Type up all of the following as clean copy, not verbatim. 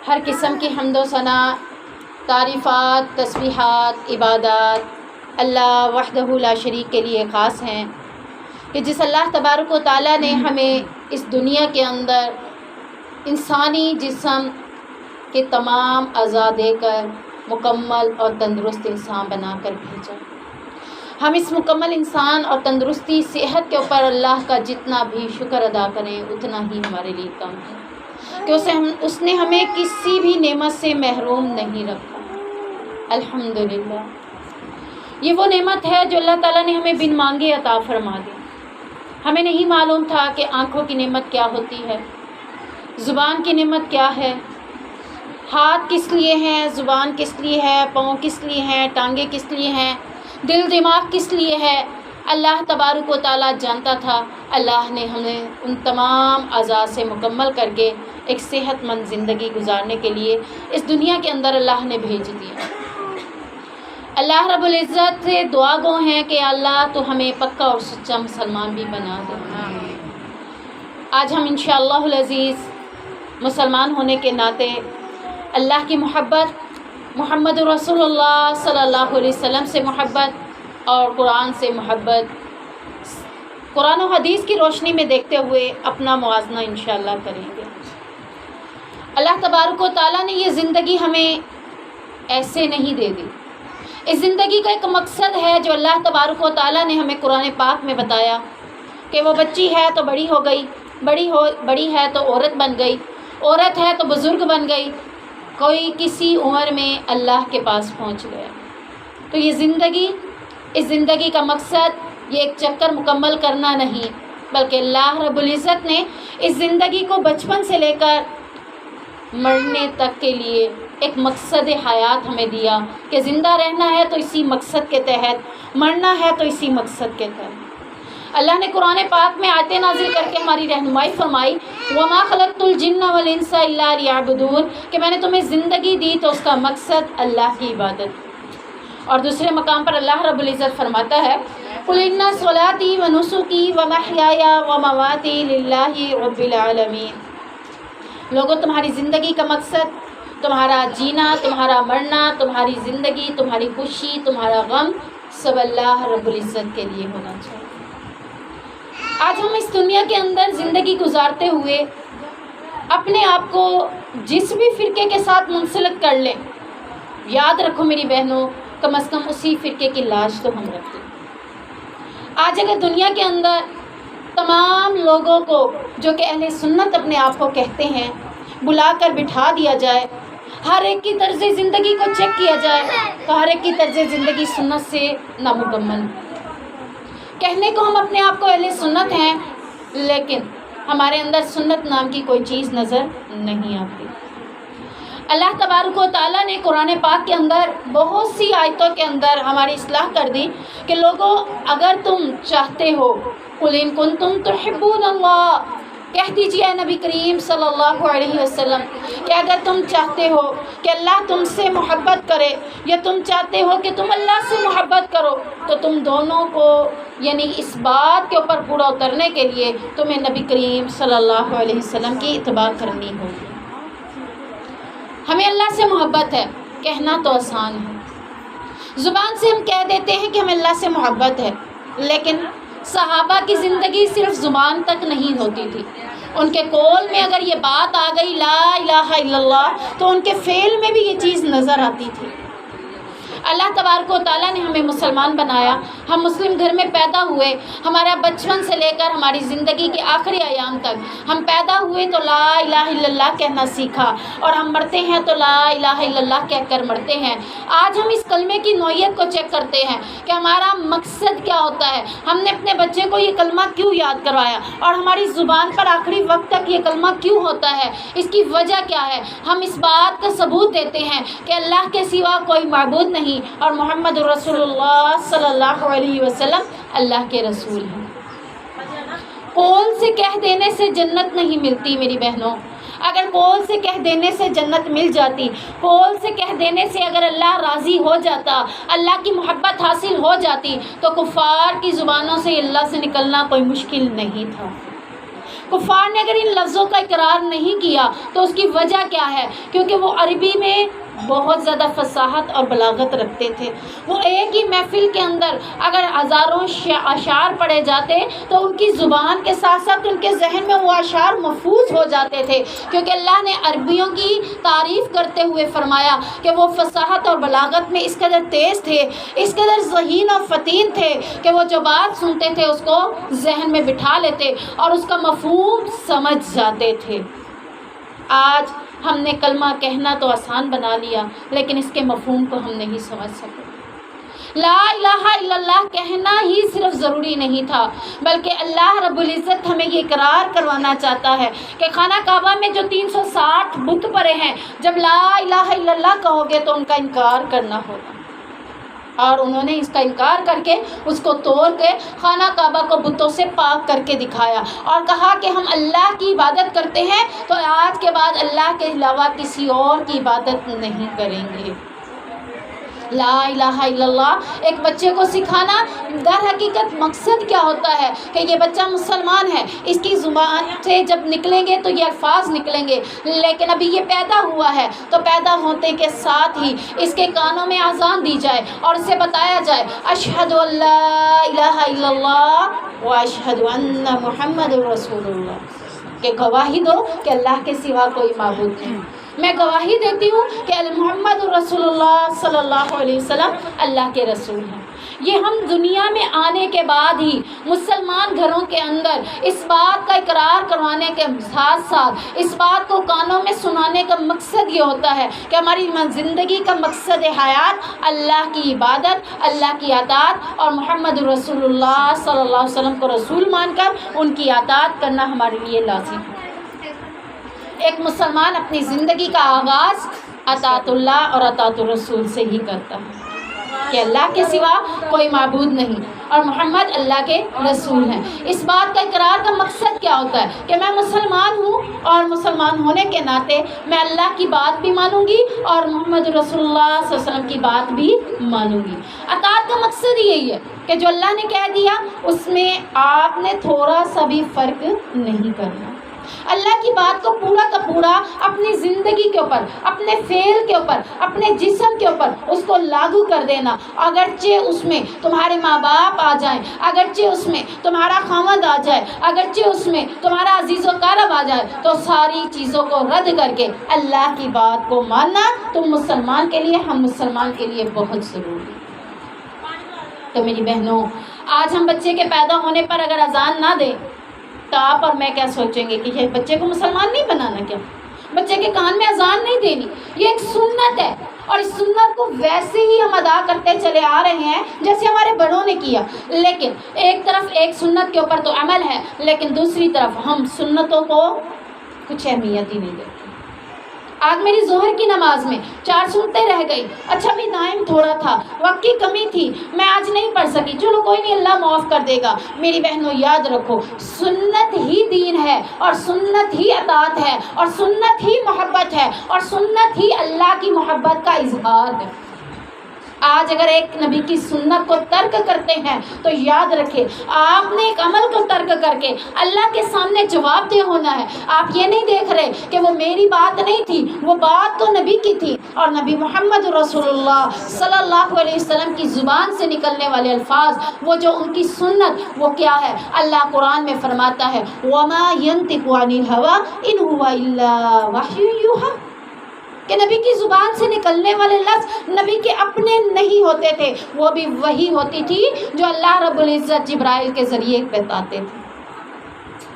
ہر قسم کی حمد و ثنا، تعریفات، تسبیحات، عبادات اللہ وحدہ لا شریک کے لیے خاص ہیں کہ جس اللہ تبارک و تعالیٰ نے ہمیں اس دنیا کے اندر انسانی جسم کے تمام اعضاء دے کر مکمل اور تندرست انسان بنا کر بھیجا۔ ہم اس مکمل انسان اور تندرستی صحت کے اوپر اللہ کا جتنا بھی شکر ادا کریں اتنا ہی ہمارے لیے کم ہے کہ اس نے ہمیں کسی بھی نعمت سے محروم نہیں رکھا۔ الحمدللہ، یہ وہ نعمت ہے جو اللہ تعالیٰ نے ہمیں بن مانگے عطا فرما دی۔ ہمیں نہیں معلوم تھا کہ آنکھوں کی نعمت کیا ہوتی ہے، زبان کی نعمت کیا ہے، ہاتھ کس لیے ہیں، زبان کس لیے ہے، پاؤں کس لیے ہیں، ٹانگیں کس لیے ہیں، دل دماغ کس لیے ہے۔ اللہ تبارک و تعالیٰ جانتا تھا۔ اللہ نے ہمیں ان تمام اعضاء سے مکمل کر کے ایک صحت مند زندگی گزارنے کے لیے اس دنیا کے اندر اللہ نے بھیج دیا۔ اللہ رب العزت سے دعا گو ہیں کہ اللہ تو ہمیں پکا اور سچا مسلمان بھی بنا دے۔ آج ہم انشاءاللہ العزیز مسلمان ہونے کے ناطے اللہ کی محبت، محمد رسول اللہ صلی اللہ علیہ وسلم سے محبت اور قرآن سے محبت قرآن و حدیث کی روشنی میں دیکھتے ہوئے اپنا موازنہ انشاءاللہ کریں گے۔ اللہ تبارک و تعالیٰ نے یہ زندگی ہمیں ایسے نہیں دے دی۔ اس زندگی کا ایک مقصد ہے جو اللہ تبارک و تعالیٰ نے ہمیں قرآن پاک میں بتایا کہ وہ بچی ہے تو بڑی ہو گئی، بڑی ہے تو عورت بن گئی، عورت ہے تو بزرگ بن گئی، کوئی کسی عمر میں اللہ کے پاس پہنچ گیا۔ تو یہ زندگی، اس زندگی کا مقصد یہ ایک چکر مکمل کرنا نہیں، بلکہ اللہ رب العزت نے اس زندگی کو بچپن سے لے کر مرنے تک کے لیے ایک مقصد حیات ہمیں دیا کہ زندہ رہنا ہے تو اسی مقصد کے تحت، مرنا ہے تو اسی مقصد کے تحت۔ اللہ نے قرآن پاک میں آیتیں نازل کر کے ہماری رہنمائی فرمائی، وَمَا خَلَقْتُ الْجِنَّ وَالْإِنسَ إِلَّا لِيَعْبُدُونِ، کہ میں نے تمہیں زندگی دی تو اس کا مقصد اللہ کی عبادت۔ اور دوسرے مقام پر اللہ رب العزت فرماتا ہے، قُلْ إِنَّ صَلَاتِي وَنُسُكِي وَمَحْيَايَ وَمَمَاتِي لِلَّهِ رَبِّ الْعَالَمِينَ، لوگوں تمہاری زندگی کا مقصد، تمہارا جینا، تمہارا مرنا، تمہاری زندگی، تمہاری خوشی، تمہارا غم، سب اللہ رب العزت کے لیے ہونا چاہیے۔ آج ہم اس دنیا کے اندر زندگی گزارتے ہوئے اپنے آپ کو جس بھی فرقے کے ساتھ منسلک کر لیں، یاد رکھو میری بہنوں، کم از کم اسی فرقے کی لاش تو ہم رکھتے ہیں۔ آج اگر دنیا کے اندر تمام لوگوں کو جو کہ اہل سنت اپنے آپ کو کہتے ہیں بلا کر بٹھا دیا جائے، ہر ایک کی طرز زندگی کو چیک کیا جائے تو ہر ایک کی طرز زندگی سنت سے نامکمل۔ کہنے کو ہم اپنے آپ کو اہل سنت ہیں، لیکن ہمارے اندر سنت نام کی کوئی چیز نظر نہیں آتی۔ اللہ تبارک و تعالیٰ نے قرآن پاک کے اندر بہت سی آیتوں کے اندر ہماری اصلاح کر دی کہ لوگوں اگر تم چاہتے ہو، قُلْ إِن كُنتُمْ تُحِبُّونَ اللَّهَ، کہہ دیجیے اے نبی کریم صلی اللہ علیہ وسلم کہ اگر تم چاہتے ہو کہ اللہ تم سے محبت کرے یا تم چاہتے ہو کہ تم اللہ سے محبت کرو تو تم دونوں کو یعنی اس بات کے اوپر پورا اترنے کے لیے تمہیں نبی کریم صلی اللہ علیہ وسلم کی اتباع کرنی ہوگی۔ ہمیں اللہ سے محبت ہے، کہنا تو آسان ہے، زبان سے ہم کہہ دیتے ہیں کہ ہمیں اللہ سے محبت ہے، لیکن صحابہ کی زندگی صرف زبان تک نہیں ہوتی تھی، ان کے قول میں اگر یہ بات آ گئی لا الہ الا اللہ تو ان کے فعل میں بھی یہ چیز نظر آتی تھی۔ اللہ تبارک و تعالیٰ نے ہمیں مسلمان بنایا، ہم مسلم گھر میں پیدا ہوئے، ہمارا بچپن سے لے کر ہماری زندگی کے آخری ایام تک ہم پیدا ہوئے تو لا الہ الا اللہ کہنا سیکھا، اور ہم مرتے ہیں تو لا الہ الا اللہ کہہ کر مرتے ہیں۔ آج ہم اس کلمے کی نوعیت کو چیک کرتے ہیں کہ ہمارا مقصد کیا ہوتا ہے، ہم نے اپنے بچے کو یہ کلمہ کیوں یاد کروایا اور ہماری زبان پر آخری وقت تک یہ کلمہ کیوں ہوتا ہے، اس کی وجہ کیا ہے۔ ہم اس بات کا ثبوت دیتے ہیں کہ اللہ کے سوا کوئی معبود نہیں اور محمد رسول اللہ صلی اللہ علیہ وسلم اللہ کے رسول ہیں۔ قول سے کہہ دینے سے جنت نہیں ملتی میری بہنوں، اگر قول سے کہہ دینے سے جنت مل جاتی، قول سے کہہ دینے سے اگر اللہ راضی ہو جاتا، اللہ کی محبت حاصل ہو جاتی تو کفار کی زبانوں سے اللہ سے نکلنا کوئی مشکل نہیں تھا۔ کفار نے اگر ان لفظوں کا اقرار نہیں کیا تو اس کی وجہ کیا ہے؟ کیونکہ وہ عربی میں بہت زیادہ فصاحت اور بلاغت رکھتے تھے. وہ ایک ہی محفل کے اندر اگر ہزاروں اشعار پڑھے جاتے تو ان کی زبان کے ساتھ ساتھ ان کے ذہن میں وہ اشعار محفوظ ہو جاتے تھے، کیونکہ اللہ نے عربیوں کی تعریف کرتے ہوئے فرمایا کہ وہ فصاحت اور بلاغت میں اس قدر تیز تھے، اس قدر ذہین اور فطین تھے کہ وہ جو بات سنتے تھے اس کو ذہن میں بٹھا لیتے اور اس کا مفہوم سمجھ جاتے تھے. آج ہم نے کلمہ کہنا تو آسان بنا لیا، لیکن اس کے مفہوم کو ہم نہیں سمجھ سکے. لا الہ الا اللہ کہنا ہی صرف ضروری نہیں تھا، بلکہ اللہ رب العزت ہمیں یہ اقرار کروانا چاہتا ہے کہ خانہ کعبہ میں جو 360 بت پڑے ہیں، جب لا الہ الا اللہ کہو گے تو ان کا انکار کرنا ہوگا. اور انہوں نے اس کا انکار کر کے اس کو توڑ کے خانہ کعبہ کو بتوں سے پاک کر کے دکھایا اور کہا کہ ہم اللہ کی عبادت کرتے ہیں تو آج کے بعد اللہ کے علاوہ کسی اور کی عبادت نہیں کریں گے. لا الہ الا اللہ ایک بچے کو سکھانا در حقیقت مقصد کیا ہوتا ہے کہ یہ بچہ مسلمان ہے، اس کی زبان سے جب نکلیں گے تو یہ الفاظ نکلیں گے، لیکن ابھی یہ پیدا ہوا ہے تو پیدا ہوتے کے ساتھ ہی اس کے کانوں میں اذان دی جائے اور اسے بتایا جائے اشہد ان لا الہ الا اللہ و اشہد ان محمد رسول اللہ، کہ گواہی دو کہ اللہ کے سوا کوئی معبود نہیں. میں گواہی دیتی ہوں کہ محمد رسول اللہ صلی اللہ علیہ وسلم اللہ کے رسول ہیں. یہ ہم دنیا میں آنے کے بعد ہی مسلمان گھروں کے اندر اس بات کا اقرار کروانے کے ساتھ ساتھ اس بات کو کانوں میں سنانے کا مقصد یہ ہوتا ہے کہ ہماری زندگی کا مقصد حیات اللہ کی عبادت، اللہ کی اطاعت اور محمد رسول اللہ صلی اللہ علیہ وسلم کو رسول مان کر ان کی اطاعت کرنا ہمارے لیے لازم ہے. ایک مسلمان اپنی زندگی کا آغاز اطاعت اللہ اور اطاعت الرسول سے ہی کرتا ہے کہ اللہ کے سوا کوئی معبود نہیں اور محمد اللہ کے رسول ہیں. اس بات کا اقرار کا مقصد کیا ہوتا ہے کہ میں مسلمان ہوں اور مسلمان ہونے کے ناطے میں اللہ کی بات بھی مانوں گی اور محمد رسول اللہ صلی اللہ علیہ وسلم کی بات بھی مانوں گی. اطاعت کا مقصد یہی ہے کہ جو اللہ نے کہہ دیا اس میں آپ نے تھوڑا سا بھی فرق نہیں کرنا. اللہ کی بات کو پورا کا پورا اپنی زندگی کے اوپر، اپنے فعل کے اوپر، اپنے جسم کے اوپر اس کو لاگو کر دینا. اگرچہ اس میں تمہارے ماں باپ آ جائیں، اگرچہ اس میں تمہارا خاوند آ جائے، اگرچہ اس میں تمہارا عزیز و اقارب آ جائے، تو ساری چیزوں کو رد کر کے اللہ کی بات کو ماننا تم مسلمان کے لیے، ہم مسلمان کے لیے بہت ضروری ہے. تو میری بہنوں، آج ہم بچے کے پیدا ہونے پر اگر اذان نہ دیں تو آپ اور میں کیا سوچیں گے کہ یہ بچے کو مسلمان نہیں بنانا، کیا بچے کے کان میں اذان نہیں دینی؟ یہ ایک سنت ہے اور اس سنت کو ویسے ہی ہم ادا کرتے چلے آ رہے ہیں جیسے ہمارے بڑوں نے کیا. لیکن ایک طرف ایک سنت کے اوپر تو عمل ہے، لیکن دوسری طرف ہم سنتوں کو کچھ اہمیت ہی نہیں دیتے. آج میری ظہر کی نماز میں 4 سنتیں رہ گئی. اچھا بھی ٹائم تھوڑا تھا، وقت کی کمی تھی، میں آج نہیں پڑھ سکی، چلو کوئی نہیں، اللہ معاف کر دے گا. میری بہنوں یاد رکھو، سنت ہی دین ہے اور سنت ہی اطاعت ہے اور سنت ہی محبت ہے اور سنت ہی اللہ کی محبت کا اظہار ہے. آج اگر ایک نبی کی سنت کو ترک کرتے ہیں تو یاد رکھیں آپ نے ایک عمل کو ترک کر کے اللہ کے سامنے جواب دہ ہونا ہے. آپ یہ نہیں دیکھ رہے کہ وہ میری بات نہیں تھی، وہ بات تو نبی کی تھی، اور نبی محمد رسول اللہ صلی اللہ علیہ وسلم کی زبان سے نکلنے والے الفاظ، وہ جو ان کی سنت، وہ کیا ہے؟ اللہ قرآن میں فرماتا ہے وَمَا يَنْطِقُ عَنِ الْهَوَىٰ إِنْ هُوَ إِلَّا وَحْيٌ يُوحَىٰ، کہ نبی کی زبان سے نکلنے والے لفظ نبی کے اپنے نہیں ہوتے تھے، وہ بھی وہی ہوتی تھی جو اللہ رب العزت جبرائیل کے ذریعے بتاتے تھے.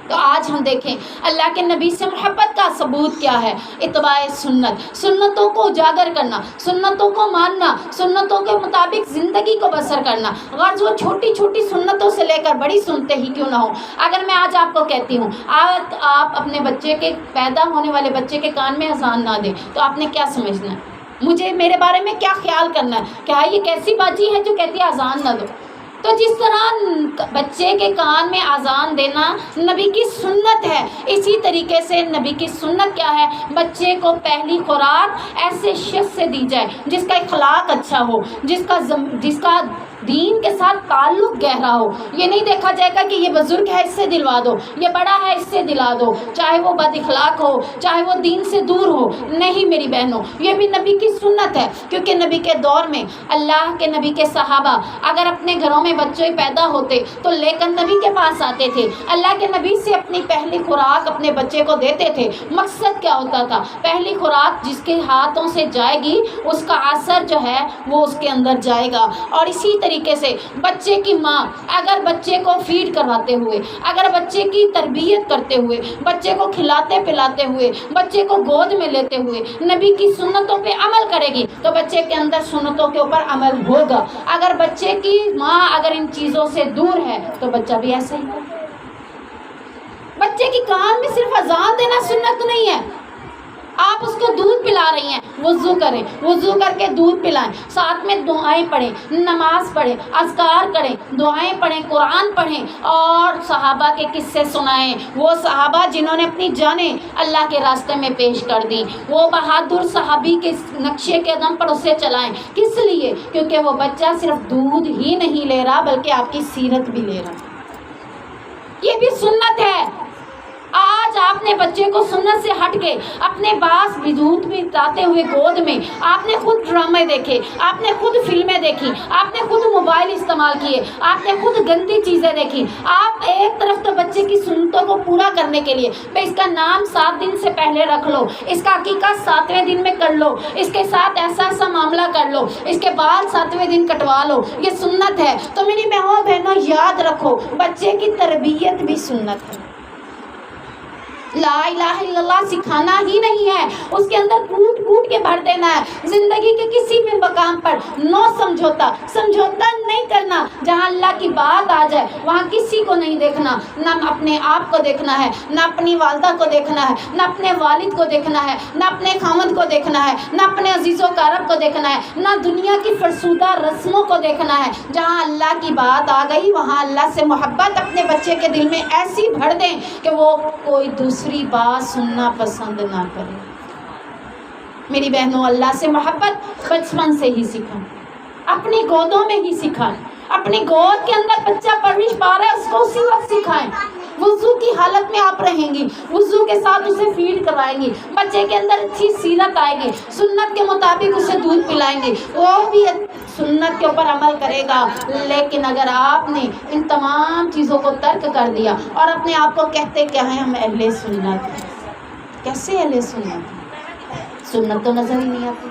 تو آج ہم دیکھیں اللہ کے نبی سے محبت کا ثبوت کیا ہے؟ اتباع سنت، سنتوں کو اجاگر کرنا، سنتوں کو ماننا، سنتوں کے مطابق زندگی کو بسر کرنا. غرض وہ چھوٹی چھوٹی سنتوں سے لے کر بڑی سنتیں ہی کیوں نہ ہو. اگر میں آج آپ کو کہتی ہوں آپ اپنے بچے کے پیدا ہونے والے بچے کے کان میں اذان نہ دیں تو آپ نے کیا سمجھنا ہے؟ مجھے میرے بارے میں کیا خیال کرنا ہے؟ کیا یہ کیسی باجی ہے جو کہتی ہے اذان نہ دو؟ تو جس طرح بچے کے کان میں اذان دینا نبی کی سنت ہے، اسی طریقے سے نبی کی سنت کیا ہے؟ بچے کو پہلی خوراک ایسے شخص سے دی جائے جس کا اخلاق اچھا ہو، جس کا دین کے ساتھ تعلق گہرا ہو. یہ نہیں دیکھا جائے گا کہ یہ بزرگ ہے اس سے دلوا دو، یہ بڑا ہے اس سے دلا دو، چاہے وہ بد اخلاق ہو، چاہے وہ دین سے دور ہو. نہیں میری بہنوں، یہ بھی نبی کی سنت ہے. کیونکہ نبی کے دور میں اللہ کے نبی کے صحابہ اگر اپنے گھروں میں بچے پیدا ہوتے تو لے کر نبی کے پاس آتے تھے، اللہ کے نبی سے اپنی پہلی خوراک اپنے بچے کو دیتے تھے. مقصد کیا ہوتا تھا؟ پہلی خوراک جس کے ہاتھوں سے جائے گی اس کا اثر جو ہے وہ اس کے اندر جائے گا. اور اسی طریقے سے بچے کی ماں اگر بچے کو فیڈ کرواتے ہوئے، اگر بچے کی تربیت کرتے ہوئے، بچے کو کھلاتے پلاتے ہوئے، بچے کو گود میں لیتے ہوئے نبی کی سنتوں پہ عمل کرے گی تو بچے کے اندر سنتوں کے اوپر عمل ہوگا. اگر بچے کی ماں اگر ان چیزوں سے دور ہے تو بچہ بھی ایسا ہی ہوگا. بچے کی کان میں صرف اذان دینا سنت نہیں ہے. آپ اس کو دودھ پلا رہی ہیں، وضو کریں، وضو کر کے دودھ پلائیں، ساتھ میں دعائیں پڑھیں، نماز پڑھیں، اذکار کریں، دعائیں پڑھیں، قرآن پڑھیں اور صحابہ کے قصے سنائیں. وہ صحابہ جنہوں نے اپنی جانیں اللہ کے راستے میں پیش کر دی، وہ بہادر صحابی کے نقشے قدم پر اسے چلائیں. کس لیے؟ کیونکہ وہ بچہ صرف دودھ ہی نہیں لے رہا بلکہ آپ کی سیرت بھی لے رہا. یہ بھی سنت ہے. آج آپ نے بچے کو سنت سے ہٹ کے اپنے پاس بھی دودھ بھی پلاتے ہوئے گود میں آپ نے خود ڈرامے دیکھے، آپ نے خود فلمیں دیکھی، آپ نے خود موبائل استعمال کیے، آپ نے خود گندی چیزیں دیکھی. آپ ایک طرف تو بچے کی سنتوں کو پورا کرنے کے لیے بھائی اس کا نام 7 دن سے پہلے رکھ لو، اس کا عقیقہ 7ویں دن میں کر لو، اس کے ساتھ ایسا ایسا معاملہ کر لو، اس کے بال 7ویں دن کٹوا لو، یہ سنت ہے. تو میری بہنوں یاد رکھو بچے کی تربیت بھی سنت ہے. لا الہ الا اللہ سکھانا ہی نہیں ہے، اس کے اندر کوٹ کوٹ کے بھر دینا ہے. زندگی کے کسی بھی مقام پر نو سمجھوتا نہیں کرنا. جہاں اللہ کی بات آ جائے وہاں کسی کو نہیں دیکھنا، نہ اپنے آپ کو دیکھنا ہے، نہ اپنی والدہ کو دیکھنا ہے، نہ اپنے والد کو دیکھنا ہے، نہ اپنے خامد کو دیکھنا ہے، نہ اپنے عزیز و اقارب کو دیکھنا ہے، نہ دنیا کی فرسودہ رسموں کو دیکھنا ہے. جہاں اللہ کی بات آ گئی وہاں اللہ سے محبت اپنے بچے کے دل میں ایسی بھر دیں کہ وہ کوئی دوسری بات سننا پسند نہ کرے. میری بہنوں اللہ سے محبت بچپن سے ہی سکھائیں، اپنی گودوں میں ہی سکھائیں. اپنی گود کے اندر بچہ پرورش پا رہا ہے اس کو اسی وقت سکھائیں. وضو کی حالت میں آپ رہیں گی، وضو کے ساتھ اسے فیڈ کروائیں گی، بچے کے اندر اچھی سیرت آئے گی، سنت کے مطابق اسے دودھ پلائیں گی، وہ بھی سنت کے اوپر عمل کرے گا. لیکن اگر آپ نے ان تمام چیزوں کو ترک کر دیا اور اپنے آپ کو کہتے کیا ہیں ہم اہل سنت ہیں، کیسے اہل سنت؟ سنت تو نظر ہی نہیں آتی.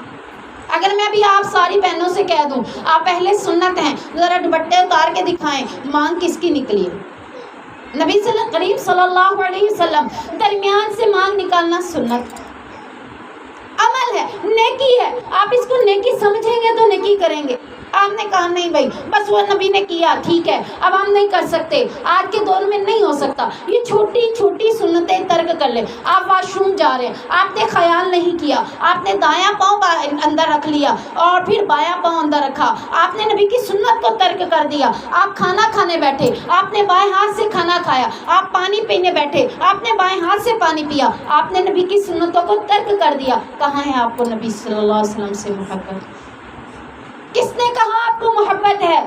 اگر میں ابھی آپ ساری بہنوں سے کہہ دوں آپ اہل سنت ہیں، ذرا دوپٹے اتار کے دکھائیں مانگ کس کی نکلی ہے؟ نبی کریم صلی اللہ علیہ وسلم درمیان سے مانگ نکالنا سنت عمل ہے، نیکی ہے. آپ اس کو نیکی سمجھیں گے تو نیکی کریں گے. آپ نے کہا نہیں بھائی بس وہ نبی نے کیا ٹھیک ہے اب ہم نہیں کر سکتے، آج کے دور میں نہیں ہو سکتا. یہ چھوٹی چھوٹی سنتیں ترک کر لیں. آپ واش روم جا رہے ہیں، آپ نے خیال نہیں کیا، آپ نے دایاں پاؤں اندر رکھ لیا اور پھر بایاں پاؤں اندر رکھا، آپ نے نبی کی سنت کو ترک کر دیا. آپ کھانا کھانے بیٹھے، آپ نے بائیں ہاتھ سے کھانا کھایا. آپ پانی پینے بیٹھے، آپ نے بائیں ہاتھ سے پانی پیا. آپ نے نبی کی سنتوں کو ترک کر دیا. کہاں ہے آپ کو نبی صلی اللہ علیہ وسلم سے محبت؟ کس نے کہا آپ کو محبت ہے؟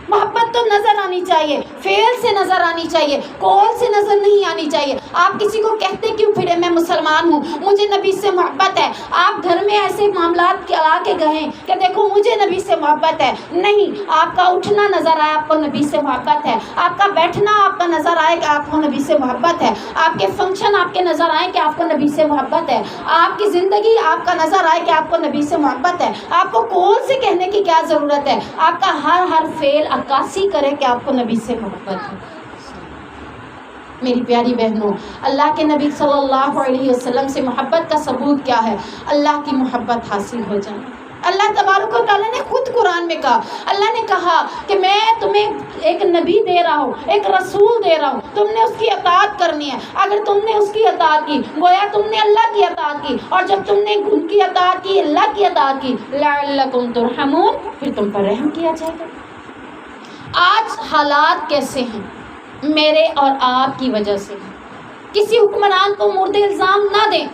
محبت تو نظر آنی چاہیے، فعل سے نظر آنی چاہیے، قول سے نظر نہیں آنی چاہیے. آپ کسی کو کہتے کیوں پھرے میں مسلمان ہوں، مجھے نبی سے محبت ہے؟ آپ گھر میں ایسے معاملات لا کے گئے کہ دیکھو مجھے نبی سے محبت ہے. نہیں، آپ کا اٹھنا نظر آئے آپ کو نبی سے محبت ہے، آپ کا بیٹھنا آپ کا نظر آئے کہ آپ کو نبی سے محبت ہے، آپ کے فنکشن آپ کے نظر آئے کہ آپ کو نبی سے محبت ہے، آپ کی زندگی آپ کا نظر آئے کہ آپ کو نبی سے محبت ہے. آپ کو قول سے کہنے کی کیا ضرورت ہے؟ آپ کا ہر فعل عکاسی کرے کہ آپ کو نبی سے محبت ہے. میری پیاری بہنوں، اللہ کے نبی صلی اللہ علیہ وسلم سے محبت کا ثبوت کیا ہے؟ اللہ کی محبت حاصل ہو جائے. اللہ تبارک و تعالیٰ نے خود قرآن میں کہا، اللہ نے کہا کہ میں تمہیں ایک نبی دے رہا ہوں، ایک رسول دے رہا ہوں، تم نے اس کی اطاعت کرنی ہے. اگر تم نے اس کی اطاعت کی گویا تم نے اللہ کی اطاعت کی، اور جب تم نے ان کی اطاعت کی اللہ کی اطاعت کی لعلکم ترحمون پھر تم پر رحم کیا جائے گا. آج حالات کیسے ہیں؟ میرے اور آپ کی وجہ سے. کسی حکمران کو مورد الزام نہ دیں،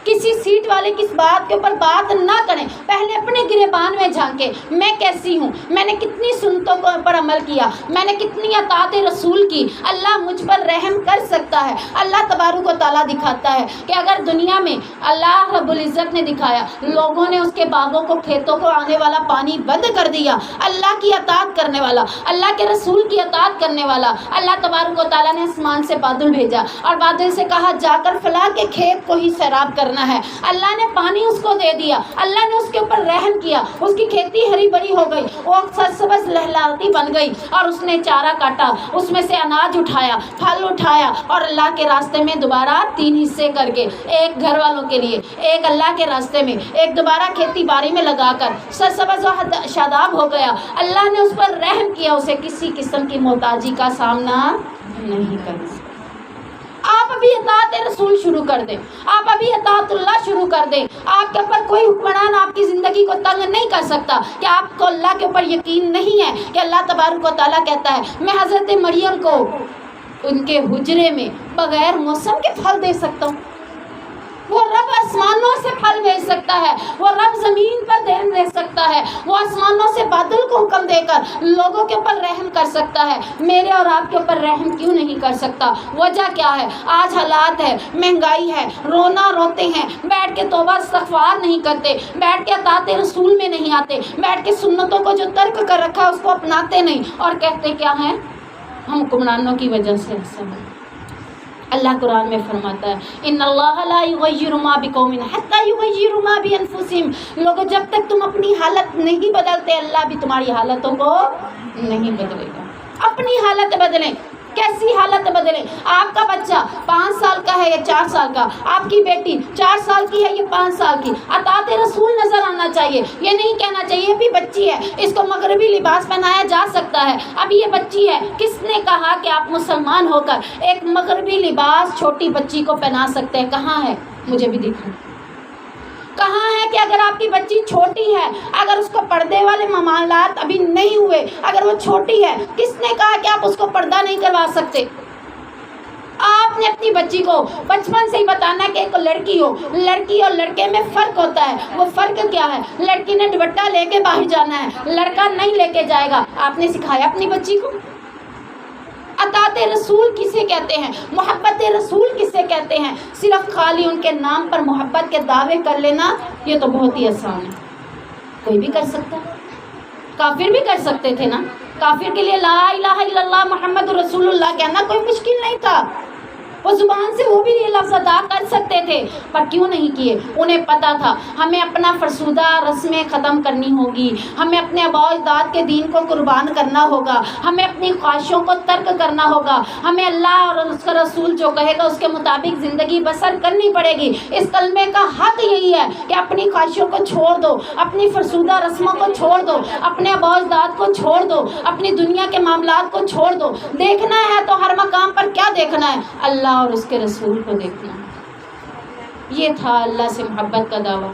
کسی سیٹ والے کی بات کے اوپر بات نہ کریں، پہلے اپنے گریبان میں جھانکیں، میں کیسی ہوں، میں نے کتنی سنتوں پر عمل کیا، میں نے کتنی اطاعت رسول کی، اللہ مجھ پر رحم کر سکتا ہے۔ اللہ تبارک و تعالیٰ دکھاتا ہے کہ اگر دنیا میں اللہ رب العزت نے دکھایا لوگوں نے اس کے باغوں کو، کھیتوں کو آنے والا پانی بند کر دیا، اللہ کی اطاعت کرنے والا، اللہ کے رسول کی اطاعت کرنے والا، اللہ تبارک و تعالیٰ نے آسمان سے بادل بھیجا اور بادل سے کہا جا کر فلاں کے کھیت کو ہی سیراب کرنا ہے، اللہ نے پانی اس کو دے دیا، اللہ نے اس کے اوپر رحم کیا، اس کی کھیتی ہری بھری ہو گئی، وہ سرسبز لہلاتی بن گئی، اور اس نے چارہ کاٹا، اس میں سے اناج اٹھایا، پھل اٹھایا، اور اللہ کے راستے میں دوبارہ 3 حصے کر کے، ایک گھر والوں کے لیے، ایک اللہ کے راستے میں، ایک دوبارہ کھیتی باڑی میں لگا کر سرسبز و شاداب ہو گیا۔ اللہ نے اس پر رحم کیا، اسے کسی قسم کی محتاجی کا سامنا نہیں کرنا۔ آپ ابھی اطاعت رسول شروع کر دیں، آپ ابھی اطاعت اللہ شروع کر دیں، آپ کے اوپر کوئی حکمران آپ کی زندگی کو تنگ نہیں کر سکتا۔ کہ آپ کو اللہ کے اوپر یقین نہیں ہے کہ اللہ تبارک و تعالیٰ کہتا ہے میں حضرت مریم کو ان کے حجرے میں بغیر موسم کے پھل دے سکتا ہوں؟ وہ رب آسمانوں سے پھل بھیج سکتا ہے، وہ رب زمین پر دے سکتا ہے، وہ آسمانوں سے بادل کو حکم دے کر لوگوں کے اوپر رحم کر سکتا ہے، میرے اور آپ کے اوپر رحم کیوں نہیں کر سکتا؟ وجہ کیا ہے؟ آج حالات ہے، مہنگائی ہے، روتے ہیں، بیٹھ کے توبہ استغفار نہیں کرتے، بیٹھ کے اطاعت رسول میں نہیں آتے، بیٹھ کے سنتوں کو جو ترک کر رکھا ہے اس کو اپناتے نہیں، اور کہتے کیا ہیں؟ ہم حکمرانوں کی وجہ سے ایسا ہے۔ اللہ قرآن میں فرماتا ہے ان اللہ لا یغیر ما بقوم حتی یغیروا ما بانفسہم، لوگوں جب تک تم اپنی حالت نہیں بدلتے اللہ بھی تمہاری حالتوں کو نہیں بدلے گا۔ اپنی حالت بدلیں۔ کیسی حالت بدلیں؟ آپ کا بچہ 5 سال کا ہے یا 4 سال کا، آپ کی بیٹی 4 سال کی ہے یا 5 سال کی، اطاعت رسول نظر آنا چاہیے۔ یہ نہیں کہنا چاہیے ابھی بچی ہے، اس کو مغربی لباس پہنایا جا سکتا ہے، ابھی یہ بچی ہے۔ کس نے کہا کہ آپ مسلمان ہو کر ایک مغربی لباس چھوٹی بچی کو پہنا سکتے ہیں؟ کہاں ہے؟ مجھے بھی دکھا۔ کہاں ہے کہ اگر آپ کی بچی چھوٹی ہے، اگر اس کو پردے والے معاملات ابھی نہیں ہوئے، اگر وہ چھوٹی ہے، کس نے کہا کہ آپ اس کو پردہ نہیں کروا سکتے؟ آپ نے اپنی بچی کو بچپن سے ہی بتانا ہے کہ ایک لڑکی ہو، لڑکی اور لڑکے میں فرق ہوتا ہے۔ وہ فرق کیا ہے؟ لڑکی نے دوپٹہ لے کے باہر جانا ہے، لڑکا نہیں لے کے جائے گا۔ آپ نے سکھایا اپنی بچی کو؟ اطاعت رسول کسے کہتے ہیں؟ محبت رسول کسے کہتے ہیں؟ صرف خالی ان کے نام پر محبت کے دعوے کر لینا یہ تو بہت ہی آسان ہے، کوئی بھی کر سکتا ہے۔ کافر بھی کر سکتے تھے نا، کافر کے لیے لا الہ الا اللہ محمد رسول اللہ کہنا کوئی مشکل نہیں تھا، وہ زبان سے وہ بھی یہ لفظ ادا کر سکتے تھے، پر کیوں نہیں کیے؟ انہیں پتا تھا ہمیں اپنا فرسودہ رسمیں ختم کرنی ہوگی، ہمیں اپنے آباء و اجداد کے دین کو قربان کرنا ہوگا، ہمیں اپنی خواہشوں کو ترک کرنا ہوگا، ہمیں اللہ اور اس کا رسول جو کہے گا اس کے مطابق زندگی بسر کرنی پڑے گی۔ اس کلمے کا حق یہی ہے کہ اپنی خواہشوں کو چھوڑ دو، اپنی فرسودہ رسموں کو چھوڑ دو، اپنے آباء و اجداد کو چھوڑ دو، اپنی دنیا کے معاملات کو چھوڑ دو۔ دیکھنا ہے تو ہر مقام پر کیا دیکھنا ہے؟ اللہ اور اس کے رسول کو دیکھنا۔ یہ تھا اللہ سے محبت کا دعویٰ۔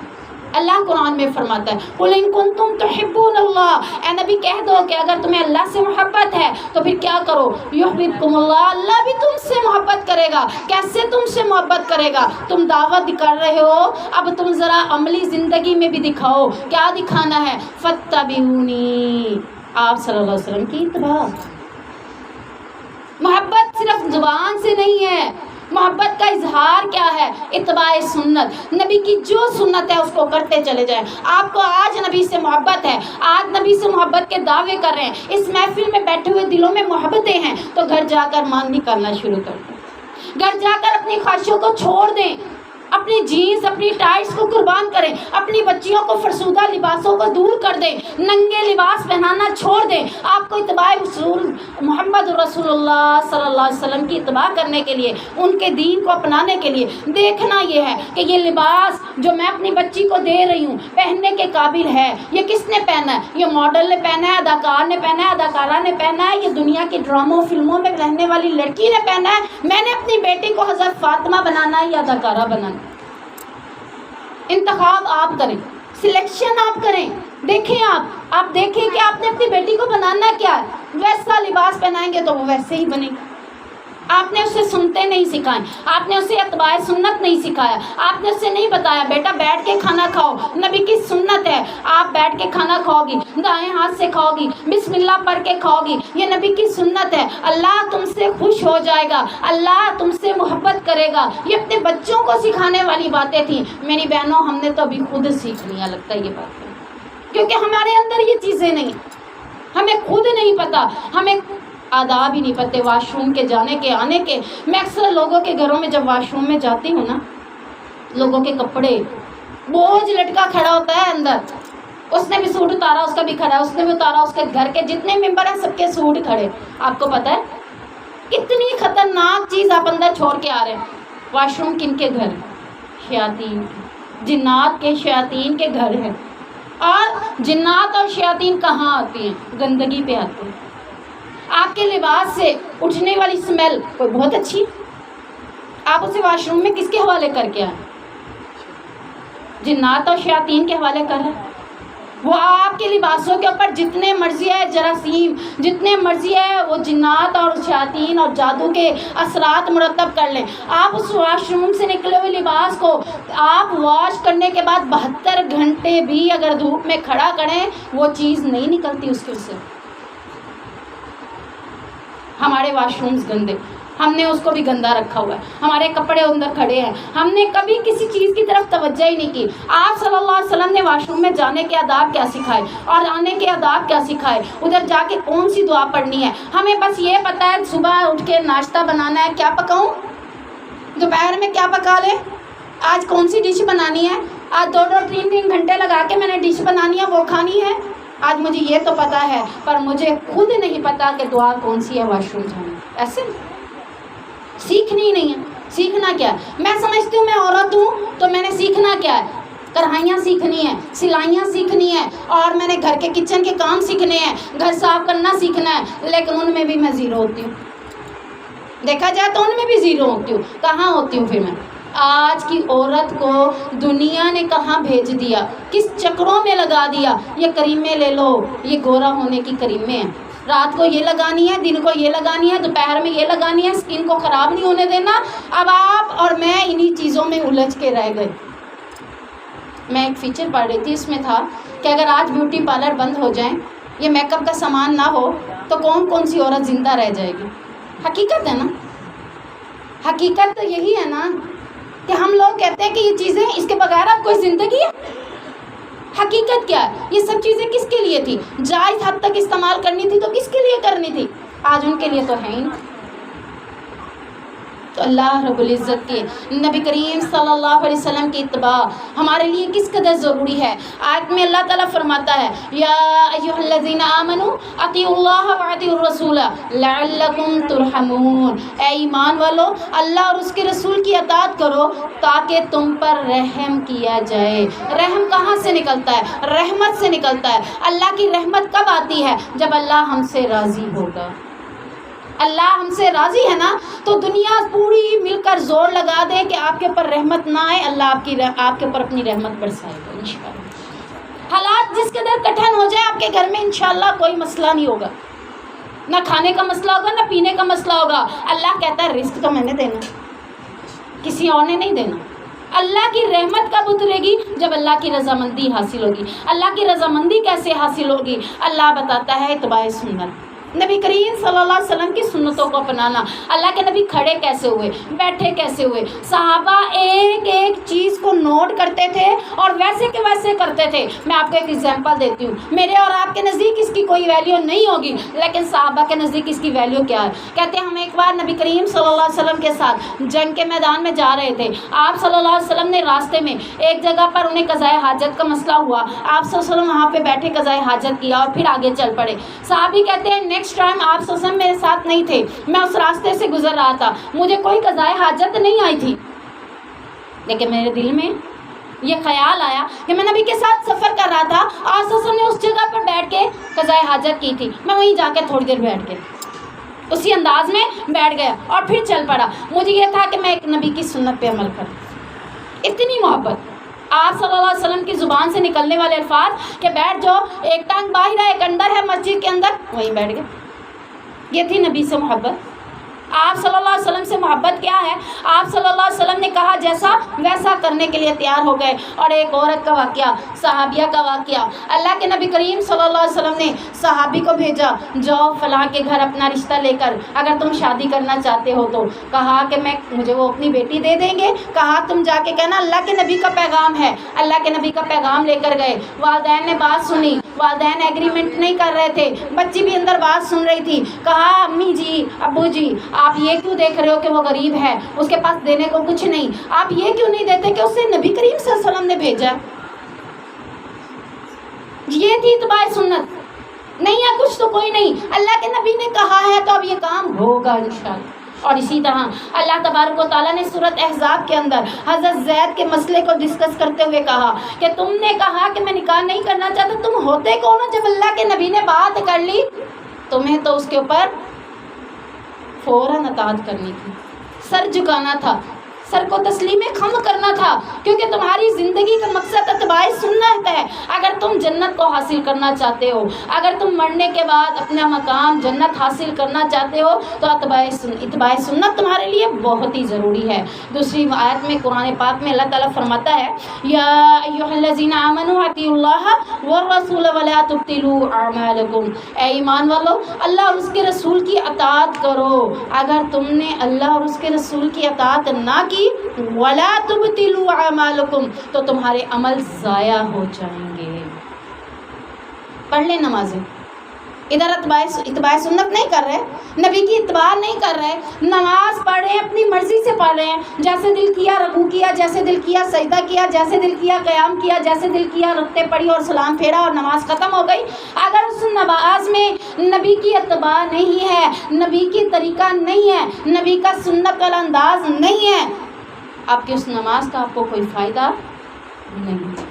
اللہ قرآن میں فرماتا ہے قُلْ إِن كُنتُمْ تُحِبُّونَ اللَّهَ، اے نبی کہہ دو کہ اگر تمہیں اللہ سے محبت ہے تو پھر کیا کرو؟ يُحْبِبْكُمُ اللَّهُ، اللہ بھی تم سے محبت کرے گا۔ کیسے تم سے محبت کرے گا؟ تم دعوت کر رہے ہو، اب تم ذرا عملی زندگی میں بھی دکھاؤ۔ کیا دکھانا ہے؟ فَاتَّبِعُونِي، آپ صلی اللہ علیہ وسلم کی اتباع۔ محبت صرف زبان سے نہیں ہے، محبت کا اظہار کیا ہے؟ اتباع سنت، نبی کی جو سنت ہے اس کو کرتے چلے جائیں۔ آپ کو آج نبی سے محبت ہے، آج نبی سے محبت کے دعوے کر رہے ہیں، اس محفل میں بیٹھے ہوئے دلوں میں محبتیں ہیں، تو گھر جا کر مان نکالنا شروع کر دیں، گھر جا کر اپنی خواہشوں کو چھوڑ دیں، اپنی جینس اپنی ٹائٹس کو قربان کریں، اپنی بچیوں کو فرسودہ لباسوں کو دور کر دیں، ننگے لباس پہنانا چھوڑ دیں۔ آپ کو اتباع رسول محمد رسول اللہ صلی اللہ علیہ وسلم کی اتباع کرنے کے لیے، ان کے دین کو اپنانے کے لیے دیکھنا یہ ہے کہ یہ لباس جو میں اپنی بچی کو دے رہی ہوں پہننے کے قابل ہے، یہ کس نے پہنا ہے؟ یہ ماڈل نے پہنا ہے، اداکار نے پہنا ہے، اداکارہ نے پہنا ہے، یہ دنیا کی ڈراموں فلموں میں رہنے والی لڑکی نے پہنا ہے؟ میں نے اپنی بیٹی کو حضرت فاطمہ بنانا ہے یا اداکارہ بنانا؟ انتخاب آپ کریں، سلیکشن آپ کریں، دیکھیں آپ دیکھیں کہ آپ نے اپنی بیٹی کو بنانا کیا ہے، ویسا لباس پہنائیں گے تو وہ ویسے ہی بنے گی۔ آپ نے اسے سنتے نہیں سکھائے، آپ نے اسے اتباع سنت نہیں سکھایا، آپ نے اسے نہیں بتایا بیٹا بیٹھ کے کھانا کھاؤ، نبی کی سنت ہے، آپ بیٹھ کے کھانا کھاؤ گی، دائیں ہاتھ سے کھاؤ گی، بسم اللہ پڑھ کے کھاؤ گی، یہ نبی کی سنت ہے، اللہ تم سے خوش ہو جائے گا، اللہ تم سے محبت کرے گا۔ یہ اپنے بچوں کو سکھانے والی باتیں تھیں۔ میری بہنوں، ہم نے تو ابھی خود سیکھ لیا لگتا ہے یہ بات، کیونکہ ہمارے اندر یہ چیزیں نہیں، ہمیں خود نہیں پتا، ہمیں آداب ہی نہیں پتے واش روم کے جانے کے آنے کے۔ میں اکثر لوگوں کے گھروں میں جب واش روم میں جاتی ہوں نا، لوگوں کے کپڑے بوجھ لٹکا کھڑا ہوتا ہے اندر، اس نے بھی سوٹ اتارا، اس کا بھی کھڑا ہے، اس نے بھی اتارا، اس کے گھر کے جتنے ممبر ہیں سب کے سوٹ کھڑے۔ آپ کو پتا ہے کتنی خطرناک چیز آپ اندر چھوڑ کے آ رہے ہیں۔ واش روم کن کے گھر؟ شیاطین کے، جنات کے، شیاطین کے گھر ہیں۔ اور جنات اور شیاطین کہاں آتی ہیں؟ گندگی پہ آتے ہیں۔ آپ کے لباس سے اٹھنے والی اسمیل کوئی بہت اچھی، آپ اسے واش روم میں کس کے حوالے کر کے آئیں؟ جنات اور شیاطین کے حوالے کر رہے ہیں۔ وہ آپ کے لباسوں کے اوپر جتنے مرضی ہے جراثیم، جتنے مرضی ہے وہ جنات اور شیاطین اور جادو کے اثرات مرتب کر لیں، آپ اس واش روم سے نکلے ہوئے لباس کو آپ واش کرنے کے بعد 72 گھنٹے بھی اگر دھوپ میں کھڑا کریں وہ چیز نہیں نکلتی اس کے سے۔ ہمارے واش رومز گندے، ہم نے اس کو بھی گندا رکھا ہوا ہے، ہمارے کپڑے اندر کھڑے ہیں، ہم نے کبھی کسی چیز کی طرف توجہ ہی نہیں کی۔ آپ صلی اللہ علیہ وسلم نے واش روم میں جانے کے آداب کیا سکھائے اور آنے کے آداب کیا سکھائے، ادھر جا کے کون سی دعا پڑھنی ہے۔ ہمیں بس یہ پتہ ہے صبح اٹھ کے ناشتہ بنانا ہے، کیا پکاؤں، دوپہر میں کیا پکا لیں، آج کون سی ڈش بنانی ہے، آج 2-3 گھنٹے لگا کے میں نے ڈش بنانی ہے وہ کھانی ہے، آج مجھے یہ تو پتا ہے پر مجھے خود نہیں پتا کہ دعا کون سی ہے واش روم جانے۔ ایسے سیکھنی نہیں ہے۔ سیکھنا کیا ہے؟ میں سمجھتی ہوں میں عورت ہوں تو میں نے سیکھنا کیا ہے؟ کڑھائیاں سیکھنی ہیں، سلائیاں سیکھنی ہیں، اور میں نے گھر کے کچن کے کام سیکھنے ہیں، گھر صاف کرنا سیکھنا ہے، لیکن ان میں بھی میں زیرو ہوتی ہوں۔ دیکھا جائے تو ان میں بھی زیرو ہوتی ہوں۔ کہاں ہوتی ہوں پھر میں؟ آج کی عورت کو دنیا نے کہاں بھیج دیا، کس چکروں میں لگا دیا۔ یہ کریمیں لے لو، یہ گورا ہونے کی کریمیں ہیں، رات کو یہ لگانی ہے، دن کو یہ لگانی ہے، دوپہر میں یہ لگانی ہے، اسکن کو خراب نہیں ہونے دینا۔ اب آپ اور میں انہی چیزوں میں الجھ کے رہ گئے۔ میں ایک فیچر پڑھ رہی تھی، اس میں تھا کہ اگر آج بیوٹی پارلر بند ہو جائیں، یہ میک اپ کا سامان نہ ہو تو کون کون سی عورت زندہ رہ جائے گی۔ حقیقت ہے نا، حقیقت تو یہی ہے نا کہ ہم لوگ کہتے ہیں کہ یہ چیزیں اس کے بغیر اب کوئی زندگی ہے۔ حقیقت کیا ہے؟ یہ سب چیزیں کس کے لیے تھی؟ جائز حد تک استعمال کرنی تھی تو کس کے لیے کرنی تھی؟ آج ان کے لیے تو ہے ہی نہیں۔ تو اللہ رب العزت کے نبی کریم صلی اللہ علیہ وسلم کی اتباع ہمارے لیے کس قدر ضروری ہے۔ آیت میں اللہ تعالیٰ فرماتا ہے یا ایھا الذین آمنوا اطیعوا اللہ واطیعوا الرسول لعلکم ترحمون، اے ایمان والو اللہ اور اس کے رسول کی اطاعت کرو تاکہ تم پر رحم کیا جائے۔ رحم کہاں سے نکلتا ہے؟ رحمت سے نکلتا ہے۔ اللہ کی رحمت کب آتی ہے؟ جب اللہ ہم سے راضی ہوگا۔ اللہ ہم سے راضی ہے نا تو دنیا پوری مل کر زور لگا دے کہ آپ کے اوپر رحمت نہ آئے، اللہ آپ کے اوپر اپنی رحمت برسائے گا انشاءاللہ۔ حالات جس قدر کٹھن ہو جائے آپ کے گھر میں انشاءاللہ کوئی مسئلہ نہیں ہوگا، نہ کھانے کا مسئلہ ہوگا نہ پینے کا مسئلہ ہوگا۔ اللہ کہتا ہے رزق تو میں نے دینا، کسی اور نے نہیں دینا۔ اللہ کی رحمت کب اترے گی؟ جب اللہ کی رضامندی حاصل ہوگی۔ اللہ کی رضامندی کیسے حاصل ہوگی؟ اللہ بتاتا ہے اتباع سنت، نبی کریم صلی اللہ علیہ وسلم کی سنتوں کو اپنانا۔ اللہ کے نبی کھڑے کیسے ہوئے، بیٹھے کیسے ہوئے، صحابہ ایک ایک چیز کو نوٹ کرتے تھے اور ویسے کے ویسے کرتے تھے۔ میں آپ کو ایک ایگزامپل دیتی ہوں، میرے اور آپ کے نزدیک اس کی کوئی ویلیو نہیں ہوگی لیکن صحابہ کے نزدیک اس کی ویلیو کیا ہے۔ کہتے ہیں ہم ایک بار نبی کریم صلی اللہ علیہ وسلم کے ساتھ جنگ کے میدان میں جا رہے تھے، آپ صلی اللہ علیہ وسلم نے راستے میں ایک جگہ پر انہیں قضائے حاجت کا مسئلہ ہوا، آپ صلی اللہ علیہ وسلم وہاں پہ بیٹھے قضائے حاجت کیا اور پھر آگے چل پڑے۔ صحابی کہتے ہیں نیکسٹ ٹائم آپ صلی اللہ علیہ وسلم میرے ساتھ نہیں تھے، میں اس راستے سے گزر رہا تھا، مجھے کوئی قضائے حاجت نہیں آئی تھی، لیکن میرے دل میں یہ خیال آیا کہ میں نبی کے ساتھ سفر کر رہا تھا، آپ صلی اللہ علیہ وسلم نے اس جگہ پر بیٹھ کے قضائے حاجت کی تھی، میں وہیں جا کے تھوڑی دیر بیٹھ کے اسی انداز میں بیٹھ گیا اور پھر چل پڑا۔ مجھے یہ تھا کہ میں ایک نبی کی سنت پہ عمل کروں۔ اتنی محبت آپ صلی اللہ علیہ وسلم کی زبان سے نکلنے والے الفاظ کہ بیٹھ جاؤ، ایک ٹانگ باہر ہے ایک اندر ہے مسجد کے اندر، وہیں بیٹھ گئے۔ یہ تھی نبی سے محبت۔ آپ صلی اللہ علیہ وسلم سے محبت کیا ہے؟ آپ صلی اللہ علیہ وسلم نے کہا جیسا ویسا کرنے کے لیے تیار ہو گئے. اور ایک عورت کا واقعہ، صحابیہ کا واقعہ، اللہ کے نبی کریم صلی اللہ علیہ وسلم نے صحابی کو بھیجا، جاؤ فلاں کے گھر اپنا رشتہ لے کر، اگر تم شادی کرنا چاہتے ہو تو. کہا کہ مجھے وہ اپنی بیٹی دے دیں گے. کہا تم جا کے کہنا اللہ کے نبی کا پیغام ہے. اللہ کے نبی کا پیغام لے کر گئے. والدین نے بات سنی، والدین ایگریمنٹ نہیں کر رہے تھے، بچی بھی اندر بات سن رہی تھی. کہا امی جی، ابو جی، آپ یہ کیوں دیکھ رہے ہو کہ وہ غریب ہے، اس کے پاس دینے کو کچھ نہیں، آپ یہ کیوں نہیں دیتے کہ اسے نبی کریم صلی اللہ علیہ وسلم نے بھیجا؟ یہ تھی اتباع سنت. نہیں ہے کچھ تو کوئی نہیں، اللہ کے نبی نے کہا ہے تو اب یہ کام ہوگا انشاءاللہ. اور اسی طرح اللہ تبارک و تعالیٰ نے سورۃ احزاب کے اندر حضرت زید کے مسئلے کو ڈسکس کرتے ہوئے کہا کہ تم نے کہا کہ میں نکاح نہیں کرنا چاہتا، تم ہوتے کون ہو؟ جب اللہ کے نبی نے بات کر لی تمہیں تو اس کے اوپر فوراً اطاعت کرنی تھی، سر جھکانا تھا، سر کو تسلیم خم کرنا تھا، کیونکہ تمہاری زندگی کا مقصد اتباع سنت ہے. اگر تم جنت کو حاصل کرنا چاہتے ہو، اگر تم مرنے کے بعد اپنا مقام جنت حاصل کرنا چاہتے ہو تو اتباع سنت تمہارے لیے بہت ہی ضروری ہے. دوسری آیت میں قرآن پاک میں اللہ تعالیٰ فرماتا ہے یا ایھا الذین آمنوا اطیعوا اللہ والرسول ولا تبطلوا اعمالکم. اے ایمان والو، اللہ اور اس کے رسول کی اطاعت کرو. اگر تم نے اللہ اور اس کے رسول کی اطاعت نہ کی وَلَا تُبْطِلُوا أَعْمَالَكُمْ تو تمہارے عمل ضائع ہو جائیں گے. پڑھ لیں نمازیں، ادھر اتباع سنت نہیں کر رہے، نبی کی اتباع نہیں کر رہے، نماز پڑھ رہے ہیں اپنی مرضی سے پڑھ رہے ہیں، جیسے دل کیا رکوع کیا، جیسے دل کیا سجدہ کیا، جیسے دل کیا قیام کیا، جیسے دل کیا رکعتیں پڑھی اور سلام پھیرا اور نماز ختم ہو گئی. اگر اس نماز میں نبی کی اتباع نہیں ہے، نبی کی طریقہ نہیں ہے، نبی کا سنت والا انداز نہیں ہے، آپ کی اس نماز کا آپ کو کوئی فائدہ نہیں.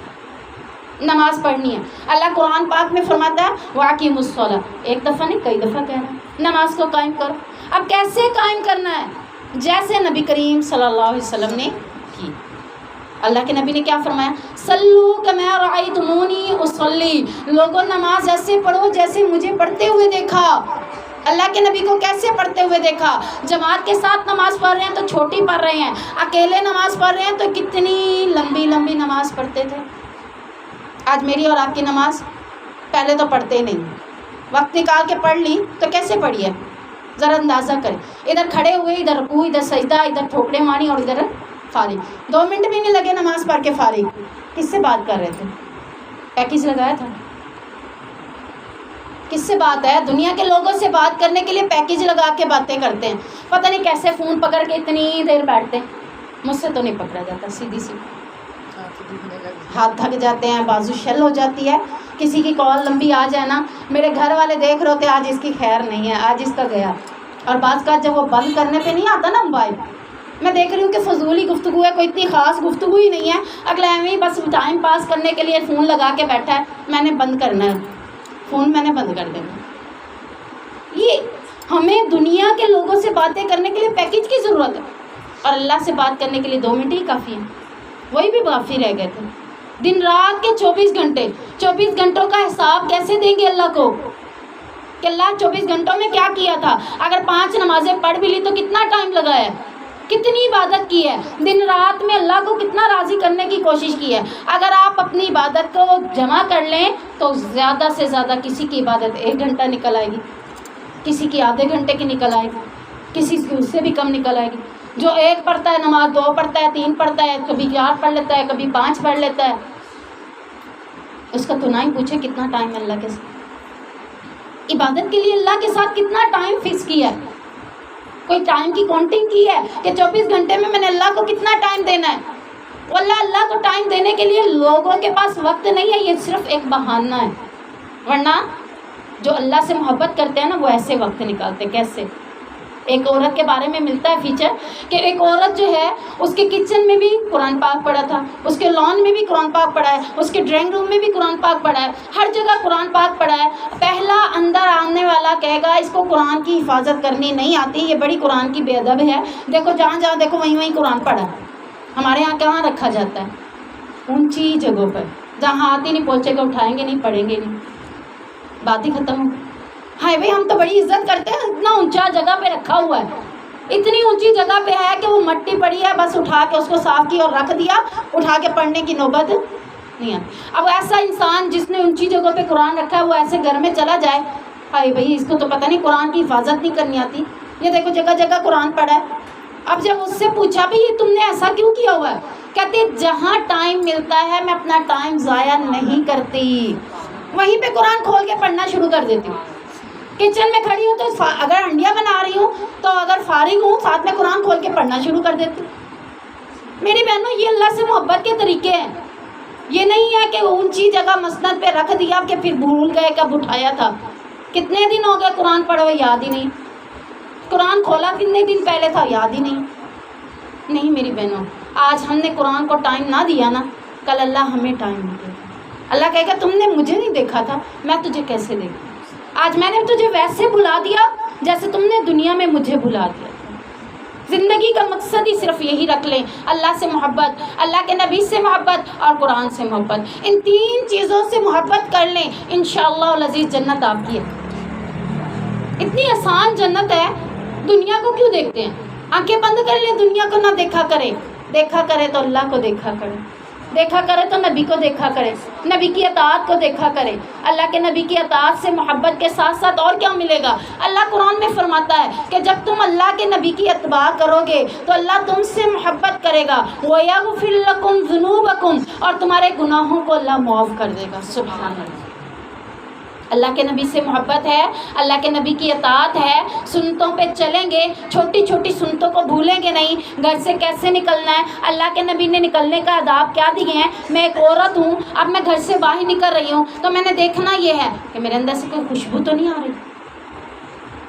نماز پڑھنی ہے. اللہ قرآن پاک میں فرماتا ہے وَأَقِیمُوا الصَّلَاةَ، ایک دفعہ نہیں کئی دفعہ کہہ رہا ہے نماز کو قائم کرو. اب کیسے قائم کرنا ہے؟ جیسے نبی کریم صلی اللہ علیہ وسلم نے کی. اللہ کے نبی نے کیا فرمایا؟ صلوا کما رأیتمونی اصلی، لوگوں نماز ایسے پڑھو جیسے مجھے پڑھتے ہوئے دیکھا. اللہ کے نبی کو کیسے پڑھتے ہوئے دیکھا؟ جماعت کے ساتھ نماز پڑھ رہے ہیں تو چھوٹی پڑھ رہے ہیں، اکیلے نماز پڑھ رہے ہیں تو کتنی لمبی لمبی نماز پڑھتے تھے. آج میری اور آپ کی نماز پہلے تو پڑھتے نہیں، وقت نکال کے پڑھ لی تو کیسے پڑھی ہے؟ ذرا اندازہ کریں. ادھر کھڑے ہوئے، ادھر رکوع، ادھر سجدہ، ادھر ٹھوکریں ماری اور ادھر فارغ. 2 منٹ بھی نہیں لگے نماز پڑھ کے فارغ. کس سے بات کر رہے تھے؟ پیکیج لگایا تھا. کس سے بات ہے؟ دنیا کے لوگوں سے بات کرنے کے لیے پیکیج لگا کے باتیں کرتے ہیں. پتہ نہیں کیسے فون پکڑ کے اتنی دیر بیٹھتے ہیں. مجھ سے تو نہیں پکڑا جاتا، سیدھی سی ہاتھ تھک جاتے ہیں، بازو شل ہو جاتی ہے. کسی کی کال لمبی آ جائے نا، میرے گھر والے دیکھ رہے ہوتے آج اس کی خیر نہیں ہے، آج اس کا گیا. اور بعض کا جب وہ بند کرنے پہ نہیں آتا نا موبائل، میں دیکھ رہی ہوں کہ فضولی گفتگو ہے، کوئی اتنی خاص گفتگو ہی نہیں ہے، اگلا ایویں بس ٹائم پاس کرنے کے لیے فون لگا کے بیٹھا ہے. میں نے بند کرنا ہے فون، میں نے بند کر دینا. یہ ہمیں دنیا کے لوگوں سے باتیں کرنے کے لیے پیکیج کی ضرورت ہے، اور اللہ سے بات کرنے کے لیے 2 منٹ ہی کافی ہیں. وہی بھی کافی رہ گئے تھے. دن رات کے 24 گھنٹے، 24 گھنٹوں کا حساب کیسے دیں گے اللہ کو کہ اللہ 24 گھنٹوں میں کیا کیا تھا؟ اگر 5 نمازیں پڑھ بھی لی تو کتنا ٹائم لگایا ہے، کتنی عبادت کی ہے، دن رات میں اللہ کو کتنا راضی کرنے کی کوشش کی ہے. اگر آپ اپنی عبادت کو جمع کر لیں تو زیادہ سے زیادہ کسی کی عبادت 1 گھنٹہ نکل آئے گی، کسی کی آدھے گھنٹے کی نکل آئے گی، کسی کی اس سے بھی کم نکل آئے گی. جو 1 پڑھتا ہے نماز، 2 پڑھتا ہے، 3 پڑھتا ہے، کبھی 4 پڑھ لیتا ہے، کبھی 5 پڑھ لیتا ہے، اس کا تو نہ ہی پوچھے کتنا ٹائم ہے اللہ کے ساتھ. عبادت کے لیے اللہ کے ساتھ کتنا ٹائم فکس کیا ہے؟ کوئی ٹائم کی کاؤنٹنگ کی ہے کہ 24 گھنٹے میں نے اللہ کو کتنا ٹائم دینا ہے؟ واللہ اللہ کو ٹائم دینے کے لیے لوگوں کے پاس وقت نہیں ہے، یہ صرف ایک بہانہ ہے. ورنہ جو اللہ سے محبت کرتے ہیں نا، وہ ایسے وقت نکالتے. کیسے؟ ایک عورت کے بارے میں ملتا ہے فیچر کہ ایک عورت جو ہے اس کے کچن میں بھی قرآن پاک پڑھا تھا، اس کے لان میں بھی قرآن پاک پڑھا ہے، اس کے ڈرائنگ روم میں بھی قرآن پاک پڑھا ہے، ہر جگہ قرآن پاک پڑھا ہے. پہلا اندر آنے والا کہے گا اس کو قرآن کی حفاظت کرنی نہیں آتی، یہ بڑی قرآن کی بے ادب ہے. دیکھو جہاں جہاں دیکھو وہیں وہیں قرآن پڑھا ہے. ہمارے یہاں کہاں رکھا جاتا ہے؟ اونچی جگہوں پر، جہاں ہاتھ ہی نہیں پہنچے گا، اٹھائیں گے نہیں، پڑھیں گے نہیں، بات ہی ختم ہو. ہائے بھائی ہم تو بڑی عزت کرتے ہیں، اتنا اونچا جگہ پہ رکھا ہوا ہے. اتنی اونچی جگہ پہ ہے کہ وہ مٹی پڑی ہے، بس اٹھا کے اس کو صاف کیا اور رکھ دیا، اٹھا کے پڑھنے کی نوبت نہیں آتی۔ اب ایسا انسان جس نے اونچی جگہوں پہ قرآن رکھا ہے وہ ایسے گھر میں چلا جائے، ہائے بھائی اس کو تو پتہ نہیں قرآن کی حفاظت نہیں کرنی آتی، یہ دیکھو جگہ جگہ قرآن پڑھا ہے۔ اب جب اس سے پوچھا بھی یہ تم نے ایسا کیوں کیا ہوا ہے، کہتے جہاں ٹائم ملتا ہے میں اپنا ٹائم ضائع نہیں کرتی، وہیں پہ قرآن کھول کے پڑھنا شروع کر دیتی ہوں۔ کچن میں کھڑی ہوں تو اگر ہنڈیا بنا رہی ہوں تو اگر فارغ ہوں ساتھ میں قرآن کھول کے پڑھنا شروع کر دیتی ہوں۔ میری بہنوں یہ اللہ سے محبت کے طریقے ہیں، یہ نہیں ہے کہ اونچی جگہ مسند پہ رکھ دیا کہ پھر بھول گئے کب اٹھایا تھا، کتنے دن ہو گئے قرآن پڑھے ہوئے یاد ہی نہیں، قرآن کھولا کتنے دن پہلے تھا یاد ہی نہیں۔ نہیں میری بہنوں، آج ہم نے قرآن کو ٹائم نہ دیا نا، کل اللہ ہمیں ٹائم نہیں دے گا۔ اللہ کہے گا تم نے مجھے نہیں دیکھا تھا، میں تجھے کیسے دیکھوں؟ آج میں نے تجھے ویسے بھلا دیا جیسے تم نے دنیا میں مجھے بھلا دیا۔ زندگی کا مقصد ہی صرف یہی رکھ لیں، اللہ سے محبت، اللہ کے نبی سے محبت اور قرآن سے محبت، ان تین چیزوں سے محبت کر لیں، انشاءاللہ العزیز جنت آپ کی ہے۔ اتنی آسان جنت ہے، دنیا کو کیوں دیکھتے ہیں؟ آنکھیں بند کر لیں، دنیا کو نہ دیکھا کرے، دیکھا کرے تو اللہ کو دیکھا کرے، دیکھا کرے تو نبی کو دیکھا کرے، نبی کی اطاعت کو دیکھا کرے۔ اللہ کے نبی کی اطاعت سے محبت کے ساتھ ساتھ اور کیا ملے گا؟ اللہ قرآن میں فرماتا ہے کہ جب تم اللہ کے نبی کی اتباع کرو گے تو اللہ تم سے محبت کرے گا، وَيَغْفِرْ لَكُمْ ذُنُوبَكُمْ، اور تمہارے گناہوں کو اللہ معاف کر دے گا۔ سبحان اللہ۔ اللہ کے نبی سے محبت ہے، اللہ کے نبی کی اطاعت ہے، سنتوں پہ چلیں گے، چھوٹی چھوٹی سنتوں کو بھولیں گے نہیں، گھر سے کیسے نکلنا ہے، اللہ کے نبی نے نکلنے کا آداب کیا دیے ہیں۔ میں ایک عورت ہوں، اب میں گھر سے باہر نکل رہی ہوں تو میں نے دیکھنا یہ ہے کہ میرے اندر سے کوئی خوشبو تو نہیں آ رہی،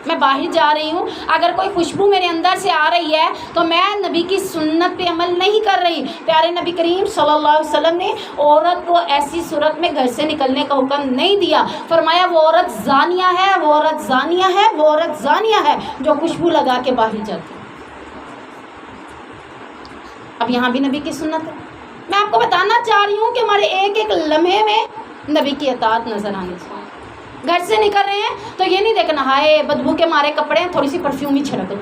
میں باہر جا رہی ہوں اگر کوئی خوشبو میرے اندر سے آ رہی ہے تو میں نبی کی سنت پہ عمل نہیں کر رہی۔ پیارے نبی کریم صلی اللہ علیہ وسلم نے عورت کو ایسی صورت میں گھر سے نکلنے کا حکم نہیں دیا، فرمایا وہ عورت زانیہ ہے، وہ عورت زانیہ ہے، وہ عورت زانیہ ہے جو خوشبو لگا کے باہر جاتی۔ اب یہاں بھی نبی کی سنت ہے۔ میں آپ کو بتانا چاہ رہی ہوں کہ ہمارے ایک ایک لمحے میں نبی کی اطاعت نظر آنی چاہیے۔ گھر سے نکل رہے ہیں تو یہ نہیں دیکھنا ہائے بدبو کے مارے کپڑے ہیں تھوڑی سی پرفیوم ہی چھڑک دو،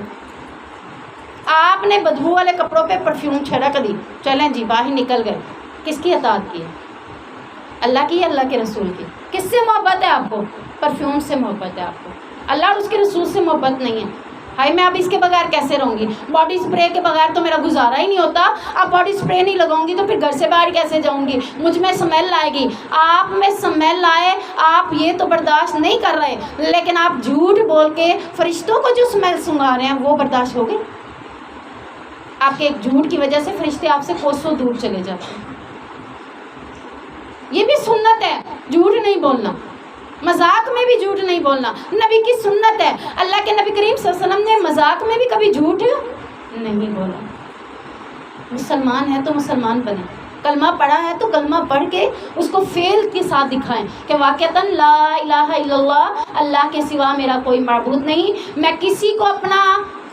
آپ نے بدبو والے کپڑوں پہ پرفیوم چھڑک دی، چلیں جی باہر نکل گئے۔ کس کی اطاعت کی ہے؟ اللہ کی، اللہ کے رسول کی۔ کس سے محبت ہے آپ کو؟ پرفیوم سے محبت ہے آپ کو، اللہ اور اس کے رسول سے محبت نہیں ہے۔ ہائی میں اب اس کے بغیر کیسے رہوں گی؟ باڈی سپرے کے بغیر تو میرا گزارا ہی نہیں ہوتا، اب باڈی سپرے نہیں لگاؤں گی تو پھر گھر سے باہر کیسے جاؤں گی؟ مجھ میں سمیل آئے گی۔ آپ میں سمیل آئے، آپ یہ تو برداشت نہیں کر رہے، لیکن آپ جھوٹ بول کے فرشتوں کو جو سمیل سنگھا رہے ہیں وہ برداشت ہوگی؟ آپ کے ایک جھوٹ کی وجہ سے فرشتے آپ سے کوسوں دور چلے جاتے ہیں۔ یہ بھی سنت ہے، جھوٹ نہیں بولنا، مذاق میں بھی جھوٹ نہیں بولنا، نبی کی سنت ہے۔ اللہ کے نبی کریم صلی اللہ علیہ وسلم نے مذاق میں بھی کبھی جھوٹ نہیں بولا۔ مسلمان ہے تو مسلمان بنے، کلمہ پڑھا ہے تو کلمہ پڑھ کے اس کو فعل کے ساتھ دکھائیں کہ واقعتاً لا الہ الا اللہ، اللہ کے سوا میرا کوئی معبود نہیں، میں کسی کو اپنا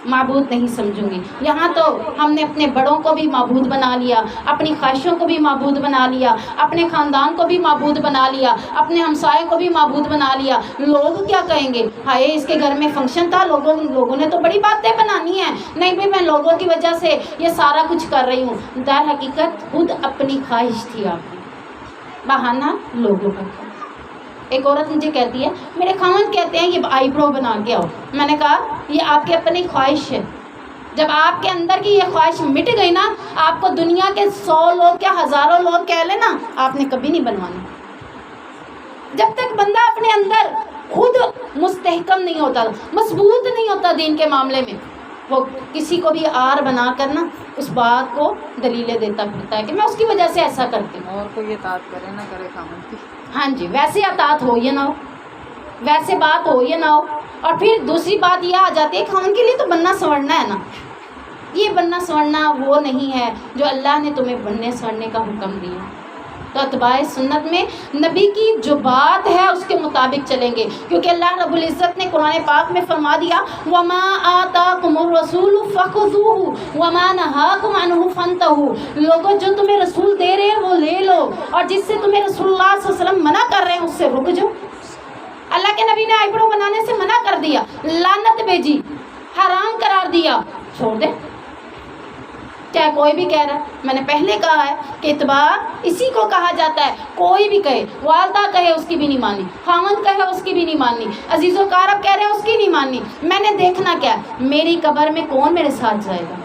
معبود نہیں سمجھوں گی۔ یہاں تو ہم نے اپنے بڑوں کو بھی معبود بنا لیا، اپنی خواہشوں کو بھی معبود بنا لیا، اپنے خاندان کو بھی معبود بنا لیا، اپنے ہمسائے کو بھی معبود بنا لیا۔ لوگ کیا کہیں گے؟ ہائے اس کے گھر میں فنکشن تھا، لوگوں نے تو بڑی باتیں بنانی ہیں، نہیں بھی میں لوگوں کی وجہ سے یہ سارا کچھ کر رہی ہوں۔ در حقیقت خود اپنی خواہش تھی، آپ کی بہانہ لوگوں کا۔ ایک عورت مجھے کہتی ہے میرے خاوند کہتے ہیں یہ آئی برو بنا کے آؤ، میں نے کہا یہ آپ کی اپنی خواہش ہے، جب آپ کے اندر کی یہ خواہش مٹ گئی نا، آپ کو دنیا کے 100 لوگ کیا ہزاروں لوگ کہہ لیں نا، آپ نے کبھی نہیں بنوانا۔ جب تک بندہ اپنے اندر خود مستحکم نہیں ہوتا، مضبوط نہیں ہوتا دین کے معاملے میں، وہ کسی کو بھی آر بنا کر نا اس بات کو دلیلیں دیتا پھرتا ہے کہ میں اس کی وجہ سے ایسا کرتی ہوں۔ اور کوئی اطاعت کرے نہ کرے خامن کی، ہاں جی، ویسے اطاعت ہو یا نہ ہو، ویسے بات ہو یا نہ ہو۔ اور پھر دوسری بات یہ آ جاتی ہے کہ خاوند کے لیے تو بننا سنورنا ہے نا، یہ بننا سنورنا وہ نہیں ہے جو اللہ نے تمہیں بننے سنورنے کا حکم دیا۔ تو اتباع سنت میں نبی کی جو بات ہے اس کے مطابق چلیں گے، کیونکہ اللہ رب العزت نے قرآن پاک میں فرما دیا وَمَا آتَاكُمُ الرَّسُولُ فَخُذُوهُ وَمَا نَهَاكُمْ عَنْهُ فَانْتَهُوا۔ لوگوں جو تمہیں رسول دے رہے ہیں وہ لے لو، اور جس سے تمہیں رسول اللہ صلی اللہ علیہ وسلم منع کر رہے ہیں اس سے رک جاؤ۔ اللہ کے نبی نے آئی برو بنانے سے منع کر دیا، لعنت بھیجی، حرام قرار دیا، چھوڑ دیں، چاہے کوئی بھی کہہ رہا ہے۔ میں نے پہلے کہا ہے کہ اتباع اسی کو کہا جاتا ہے، کوئی بھی کہے، والدہ کہے اس کی بھی نہیں ماننی، خاوند کہے اس کی بھی نہیں ماننی، عزیز و اقارب کہہ رہے ہیں اس کی نہیں ماننی۔ میں نے دیکھنا کیا، میری قبر میں کون میرے ساتھ جائے گا؟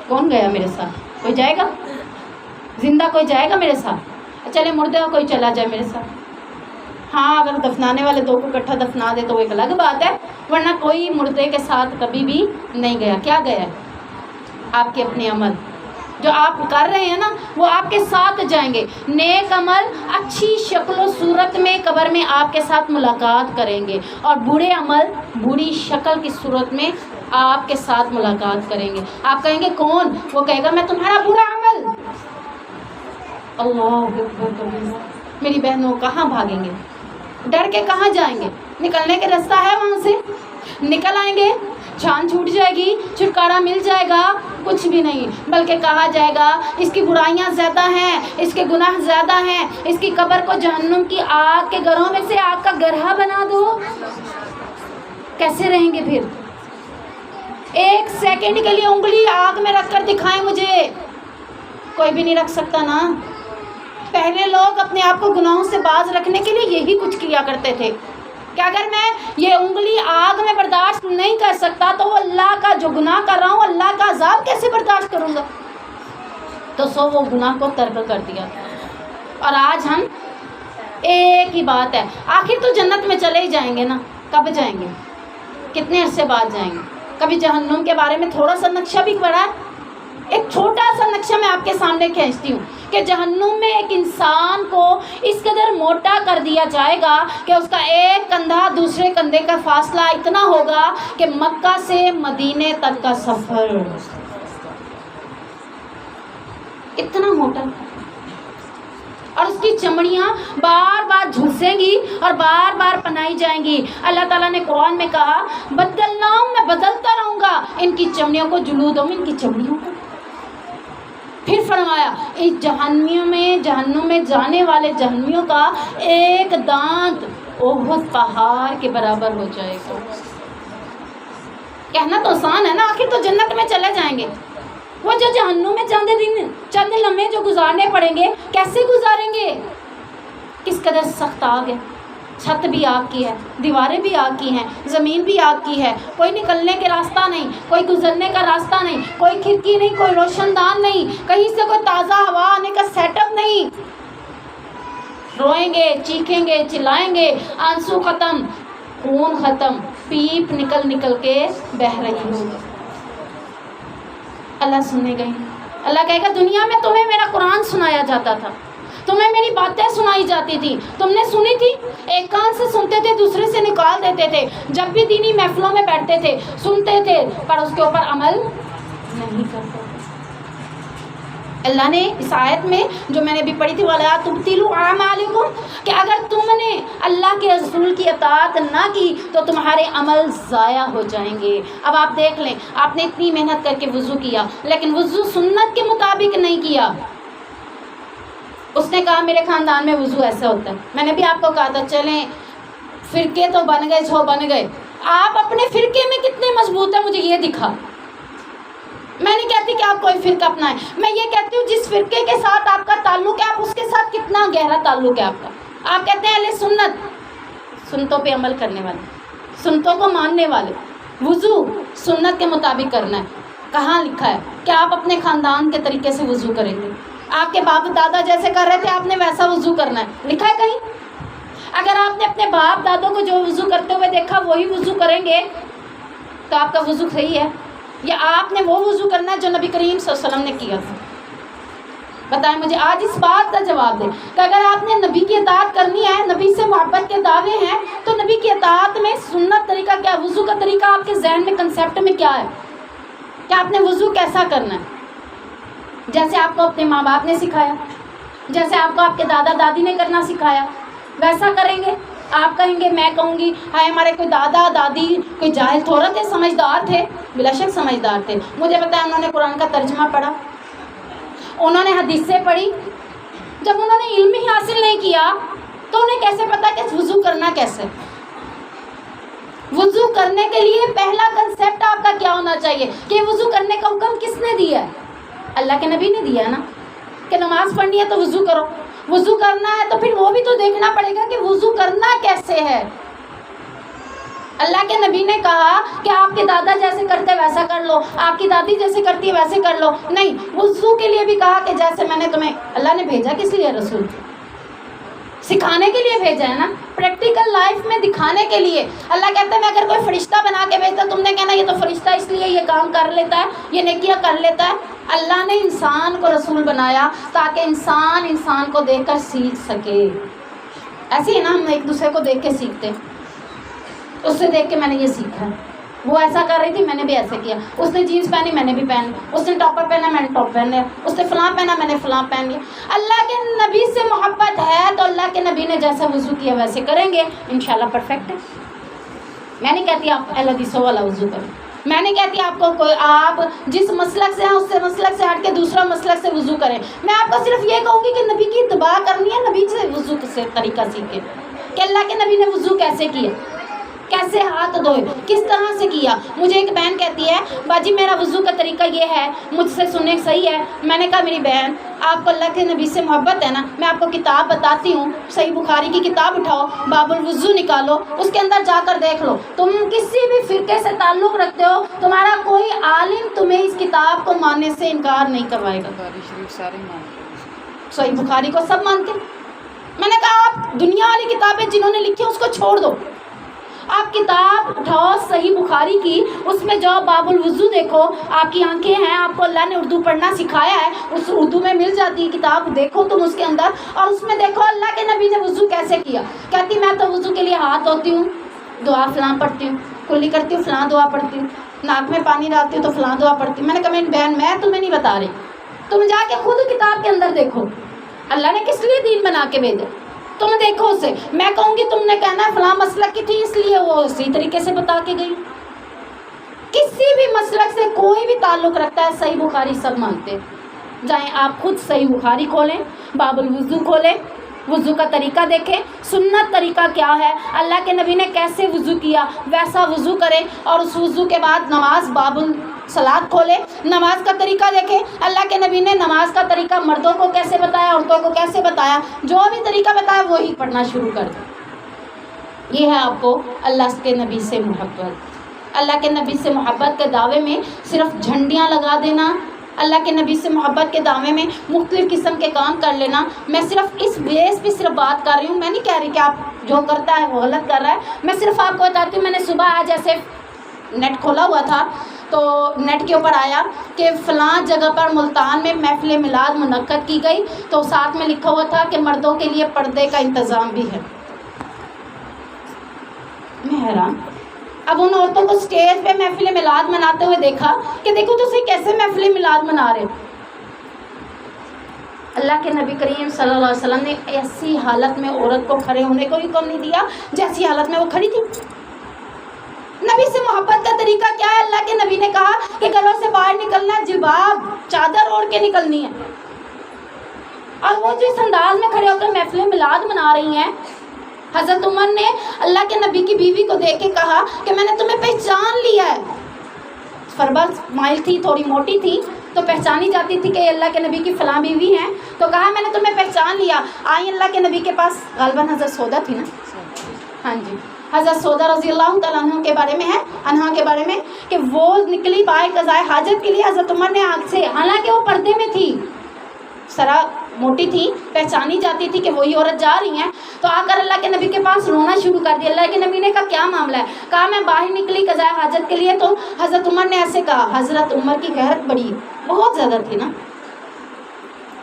کون گیا میرے ساتھ؟ کوئی جائے گا؟ زندہ کوئی جائے گا میرے ساتھ؟ چلے مردے ہو کوئی چلا جائے میرے ساتھ، ہاں اگر دفنانے والے دو کو اکٹھا دفنا دے تو وہ ایک الگ بات ہے، ورنہ کوئی مردے کے ساتھ کبھی بھی نہیں گیا۔ کیا گیا ہے؟ آپ کے اپنے عمل جو آپ کر رہے ہیں نا، وہ آپ کے ساتھ جائیں گے۔ نیک عمل اچھی شکل و صورت میں قبر میں آپ کے ساتھ ملاقات کریں گے، اور برے عمل بری شکل کی صورت میں آپ کے ساتھ ملاقات کریں گے۔ آپ کہیں گے کون؟ وہ کہے گا میں تمہارا برا عمل۔ اللہ اکبر کبیرہ۔ میری بہنوں کہاں بھاگیں گے؟ ڈر کے کہاں جائیں گے؟ نکلنے کے راستہ ہے وہاں سے؟ نکل آئیں گے، جان چھوٹ جائے گی، چھٹکارا مل جائے گا؟ کچھ بھی نہیں، بلکہ کہا جائے گا اس کی برائیاں زیادہ ہیں، اس کے گناہ زیادہ ہیں، اس کی قبر کو جہنم کی آگ کے گرہوں میں سے آگ کا گرہا بنا دو۔ کیسے رہیں گے پھر؟ ایک سیکنڈ کے لیے انگلی آگ میں رکھ کر دکھائیں مجھے، کوئی بھی نہیں رکھ سکتا نا۔ پہلے لوگ اپنے آپ کو گناہوں سے باز رکھنے کے لیے یہی کچھ کیا کرتے تھے کہ اگر میں یہ انگلی آگ میں برداشت نہیں کر سکتا تو وہ اللہ کا جو گناہ کر رہا ہوں، اللہ کا عذاب کیسے برداشت کروں گا؟ تو سو وہ گناہ کو ترک کر دیا۔ اور آج ہم ایک ہی بات ہے، آخر تو جنت میں چلے ہی جائیں گے نا، کب جائیں گے؟ کتنے عرصے بعد جائیں گے؟ کبھی جہنم کے بارے میں تھوڑا سا نقشہ بھی پڑھا ہے؟ ایک چھوٹا سا نقشہ میں آپ کے سامنے کھینچتی ہوں کہ جہنم میں ایک انسان کو اس قدر موٹا کر دیا جائے گا کہ اس کا ایک کندھا دوسرے کندھے کا فاصلہ اتنا ہوگا کہ مکہ سے مدینے تک کا سفر، اتنا موٹا، اور اس کی چمڑیاں بار بار جھلسیں گی اور بار بار پنائی جائیں گی۔ اللہ تعالیٰ نے قرآن میں کہا بدلناہم، میں بدلتا رہوں گا ان کی چمڑیوں کو، جلودہم، ان کی چمڑیوں کو۔ پھر فرمایا اس جہنم میں جانے والے جہنمیوں کا ایک دانت احد پہاڑ کے برابر ہو جائے گا۔ کہنا تو آسان ہے نا، آخر تو جنت میں چلے جائیں گے۔ وہ جو جہنم میں چند لمحے جو گزارنے پڑیں گے، کیسے گزاریں گے؟ کس قدر سخت آگ ہے، چھت بھی آگ کی ہے، دیواریں بھی آگ کی ہیں، زمین بھی آگ کی ہے، کوئی نکلنے کے راستہ نہیں، کوئی گزرنے کا راستہ نہیں، کوئی کھڑکی نہیں، کوئی روشن دان نہیں، کہیں سے کوئی تازہ ہوا آنے کا سیٹ اپ نہیں۔ روئیں گے، چیخیں گے، چلائیں گے، آنسو ختم، خون ختم، پیپ نکل نکل کے بہہ رہی ہوگی۔ اللہ سننے گئی، اللہ کہے گا دنیا میں تمہیں میرا قرآن سنایا جاتا تھا، تمہیں میری باتیں سنائی جاتی تھی، تم نے سنی تھی، ایک کان سے سنتے تھے دوسرے سے نکال دیتے تھے، جب بھی دینی محفلوں میں بیٹھتے تھے سنتے تھے، پر اس کے اوپر عمل نہیں کرتے۔ اللہ نے اس آیت میں جو میں نے بھی پڑھی تھی وَلَا تُبْطِلُوا أَعْمَالِكُمْ، کہ اگر تم نے اللہ کے رسول کی اطاعت نہ کی تو تمہارے عمل ضائع ہو جائیں گے۔ اب آپ دیکھ لیں، آپ نے اتنی محنت کر کے وضو کیا لیکن وضو سنت کے مطابق نہیں کیا۔ اس نے کہا میرے خاندان میں وضو ایسا ہوتا ہے، میں نے بھی آپ کو کہا تھا چلیں فرقے تو بن گئے، جو بن گئے، آپ اپنے فرقے میں کتنے مضبوط ہیں مجھے یہ دکھا۔ میں نہیں کہتی کہ آپ کوئی فرقہ اپنائیں، میں یہ کہتی ہوں جس فرقے کے ساتھ آپ کا تعلق ہے آپ اس کے ساتھ کتنا گہرا تعلق ہے آپ کا۔ آپ کہتے ہیں اہل سنت، سنتوں پہ عمل کرنے والے، سنتوں کو ماننے والے، وضو سنت کے مطابق کرنا ہے۔ کہاں لکھا ہے کہ آپ اپنے خاندان کے طریقے سے وضو کریں گے؟ آپ کے باپ دادا جیسے کر رہے تھے آپ نے ویسا وضو کرنا ہے، لکھا ہے کہیں؟ اگر آپ نے اپنے باپ دادوں کو جو وضو کرتے ہوئے دیکھا وہی وضو کریں گے تو آپ کا وضو صحیح ہے، یا آپ نے وہ وضو کرنا ہے جو نبی کریم صلی اللہ علیہ وسلم نے کیا تھا؟ بتائیں مجھے آج اس بات کا جواب دیں کہ اگر آپ نے نبی کی اطاعت کرنی ہے، نبی سے محبت کے دعوے ہیں، تو نبی کی اطاعت میں سنت طریقہ کیا، وضو کا طریقہ آپ کے ذہن میں کنسیپٹ میں کیا ہے کہ آپ نے وضو کیسا کرنا ہے؟ جیسے آپ کو اپنے ماں باپ نے سکھایا، جیسے آپ کو آپ کے دادا دادی نے کرنا سکھایا ویسا کریں گے؟ آپ کہیں گے، میں کہوں گی ہائے ہمارے کوئی دادا دادی کوئی جاہل تھوڑا تھے، سمجھدار تھے، بلا شک سمجھدار تھے۔ مجھے بتایا انہوں نے قرآن کا ترجمہ پڑھا، انہوں نے حدیثیں پڑھی، جب انہوں نے علم ہی حاصل نہیں کیا تو انہیں کیسے پتا کہ وضو کرنا کیسے؟ وضو کرنے کے لیے پہلا کنسیپٹ آپ کا کیا ہونا چاہیے کہ وضو کرنے کا حکم کس نے دیا ہے؟ اللہ کے نبی نے دیا نا کہ نماز پڑھنی ہے تو وضو کرو. وضو کرنا ہے تو پھر وہ بھی تو دیکھنا پڑے گا کہ وضو کرنا کیسے ہے. اللہ کے نبی نے کہا کہ آپ کے دادا جیسے کرتے ویسا کر لو, آپ کی دادی جیسے کرتی ہے ویسے کر لو. نہیں, وضو کے لیے بھی کہا کہ جیسے میں نے تمہیں, اللہ نے بھیجا کس لیے رسول؟ سکھانے کے لیے بھیجا ہے نا, پریکٹیکل لائف میں دکھانے کے لیے. اللہ کہتا ہے میں اگر کوئی فرشتہ بنا کے بھیجتا تم نے کہنا یہ تو فرشتہ اس لیے یہ کام کر لیتا ہے, یہ نیکیاں کر لیتا ہے. اللہ نے انسان کو رسول بنایا تاکہ انسان کو دیکھ کر سیکھ سکے. ایسے ہی نا ہم ایک دوسرے کو دیکھ کے سیکھتے, اس سے دیکھ کے میں نے یہ سیکھا, وہ ایسا کر رہی تھی میں نے بھی ایسے کیا, اس نے جینس پہنی میں نے بھی پہن لی, اس نے ٹاپر پہنا میں نے ٹاپ پہن لیا, اس نے فلاں پہنا میں نے فلاں پہن لیا. اللہ کے نبی سے محبت ہے تو اللہ کے نبی نے جیسا وضو کیا ویسے کریں گے, انشاءاللہ پرفیکٹ ہے. میں نہیں کہتی آپ اہل حدیثوں والا وضو کریں, میں نہیں کہتی آپ کو کوئی آپ جس مسلک سے ہیں اس سے مسلک سے ہٹ کے دوسرا مسلک سے وضو کریں. میں آپ کو صرف یہ کہوں گی کہ نبی کی اتباع کرنی ہے, نبی سے وضو سے طریقہ سیکھیں کہ اللہ کے نبی نے وضو کیسے کیا, کیسے ہاتھ دھوئے, کس طرح سے کیا. مجھے ایک بہن کہتی ہے باجی میرا وضو کا طریقہ یہ ہے, مجھ سے سننے صحیح ہے. میں نے کہا میری بہن آپ کو اللہ کے نبی سے محبت ہے نا, میں آپ کو کتاب بتاتی ہوں, صحیح بخاری کی کتاب اٹھاؤ, باب الوضو نکالو, اس کے اندر جا کر دیکھ لو. تم کسی بھی فرقے سے تعلق رکھتے ہو, تمہارا کوئی عالم تمہیں اس کتاب کو ماننے سے انکار نہیں کروائے گا. بخاری شریف سارے مانتے, صحیح بخاری کو سب مانتے. میں نے کہا آپ دنیا والی کتابیں جنہوں نے لکھی اس کو چھوڑ دو, آپ کتاب اٹھاؤ صحیح بخاری کی, اس میں جاؤ باب الوضو دیکھو, آپ کی آنکھیں ہیں, آپ کو اللہ نے اردو پڑھنا سکھایا ہے, اس اردو میں مل جاتی ہے کتاب, دیکھو تم اس کے اندر, اور اس میں دیکھو اللہ کے نبی نے وضو کیسے کیا. کہتی میں تو وضو کے لیے ہاتھ دھوتی ہوں, دعا فلاں پڑھتی ہوں, کلی کرتی ہوں فلاں دعا پڑھتی ہوں, ناک میں پانی ڈالتی ہوں تو فلاں دعا پڑھتی ہوں. میں نے کہا میری بہن میں تمہیں نہیں بتا رہی, تم جا کے خود کتاب کے اندر دیکھو اللہ نے کس لیے دین بنا کے بھیجا, تم دیکھو اسے. میں کہوں گی تم نے کہنا ہے فلاں مسلک کی تھی اس لیے وہ اسی طریقے سے بتا کے گئی. کسی بھی مسلک سے کوئی بھی تعلق رکھتا ہے, صحیح بخاری سب مانتے. جائیں آپ خود صحیح بخاری کھولیں, باب الوضو کھولیں, وضو کا طریقہ دیکھیں, سنت طریقہ کیا ہے, اللہ کے نبی نے کیسے وضو کیا ویسا وضو کریں. اور اس وضو کے بعد نماز باب الصلاۃ کھولیں, نماز کا طریقہ دیکھیں, اللہ کے نبی نے نماز کا طریقہ مردوں کو کیسے بتایا, عورتوں کو کیسے بتایا, جو بھی طریقہ بتایا وہی پڑھنا شروع کر دیں. یہ ہے آپ کو اللہ کے نبی سے محبت. اللہ کے نبی سے محبت کے دعوے میں صرف جھنڈیاں لگا دینا, اللہ کے نبی سے محبت کے دعوے میں مختلف قسم کے کام کر لینا. میں صرف اس بیس پہ صرف بات کر رہی ہوں, میں نہیں کہہ رہی کہ آپ جو کرتا ہے وہ غلط کر رہا ہے. میں صرف آپ کو بتاتی ہوں, میں نے صبح آج ایسے نیٹ کھولا ہوا تھا تو نیٹ کے اوپر آیا کہ فلاں جگہ پر ملتان میں محفل میلاد منعقد کی گئی, تو ساتھ میں لکھا ہوا تھا کہ مردوں کے لیے پردے کا انتظام بھی ہے. میں حیران, اب ان عورتوں کو اسٹیج پہ محفل میلاد مناتے ہوئے دیکھا کہ دیکھو تو اسے کیسے محفل میلاد منا رہے. اللہ کے نبی کریم صلی اللہ علیہ وسلم نے ایسی حالت میں عورت کو کھڑے ہونے کو حکم نہیں دیا جیسی حالت میں وہ کھڑی تھی. نبی سے محبت کا طریقہ کیا ہے؟ اللہ کے نبی نے کہا کہ گھروں سے باہر نکلنا ہے جلباب چادر اوڑھ کے نکلنی ہے. اور وہ جو اس انداز میں کھڑے ہو کر محفل میلاد منا رہی ہیں, حضرت عمر نے اللہ کے نبی کی بیوی کو دیکھ کے کہا کہ میں نے تمہیں پہچان لیا ہے. فربا مائل تھی, تھوڑی موٹی تھی, تو پہچانی جاتی تھی کہ اللہ کے نبی کی فلاں بیوی ہیں, تو کہا میں نے تمہیں پہچان لیا. آئی اللہ کے نبی کے پاس, غالباً حضرت سودا تھی نا, ہاں جی, حضرت سودا رضی اللہ تعالیٰ عنہ کے بارے میں ہے, انہا کے بارے میں, کہ وہ نکلی پائے قضائے حاجت کے لیے حضرت عمر نے آنکھ سے, حالانکہ وہ پردے میں تھی, سرا موٹی تھی, پہچانی جاتی تھی کہ وہی عورت جا رہی ہیں, تو آ کر اللہ کے نبی کے پاس رونا شروع کر دیا. اللہ کے نبی نے کہا کیا معاملہ ہے؟ کہا میں باہر نکلی قضائے حاجت کے لیے. تو حضرت عمر نے ایسے کہا, حضرت عمر کی غیرت بڑی بہت زیادہ تھی نا,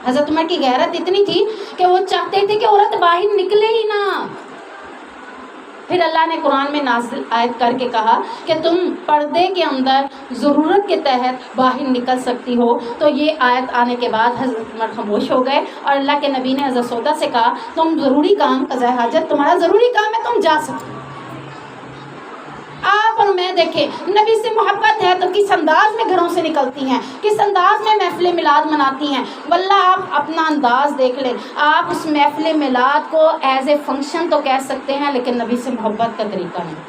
حضرت عمر کی غیرت اتنی تھی کہ وہ چاہتے تھے کہ عورت باہر نکلے ہی نہ. پھر اللہ نے قرآن میں نازل آیت کر کے کہا کہ تم پردے کے اندر ضرورت کے تحت باہر نکل سکتی ہو. تو یہ آیت آنے کے بعد حضرت عمر خاموش ہو گئے, اور اللہ کے نبی نے حضرت سودا سے کہا تم ضروری کام, قضاء حاجت تمہارا ضروری کام ہے, تم جا سکتے. آپ اور میں دیکھیں نبی سے محبت ہے تو کس انداز میں گھروں سے نکلتی ہیں, کس انداز میں محفل میلاد مناتی ہیں. واللہ آپ اپنا انداز دیکھ لیں, آپ اس محفل میلاد کو ایز اے فنکشن تو کہہ سکتے ہیں, لیکن نبی سے محبت کا طریقہ نہیں.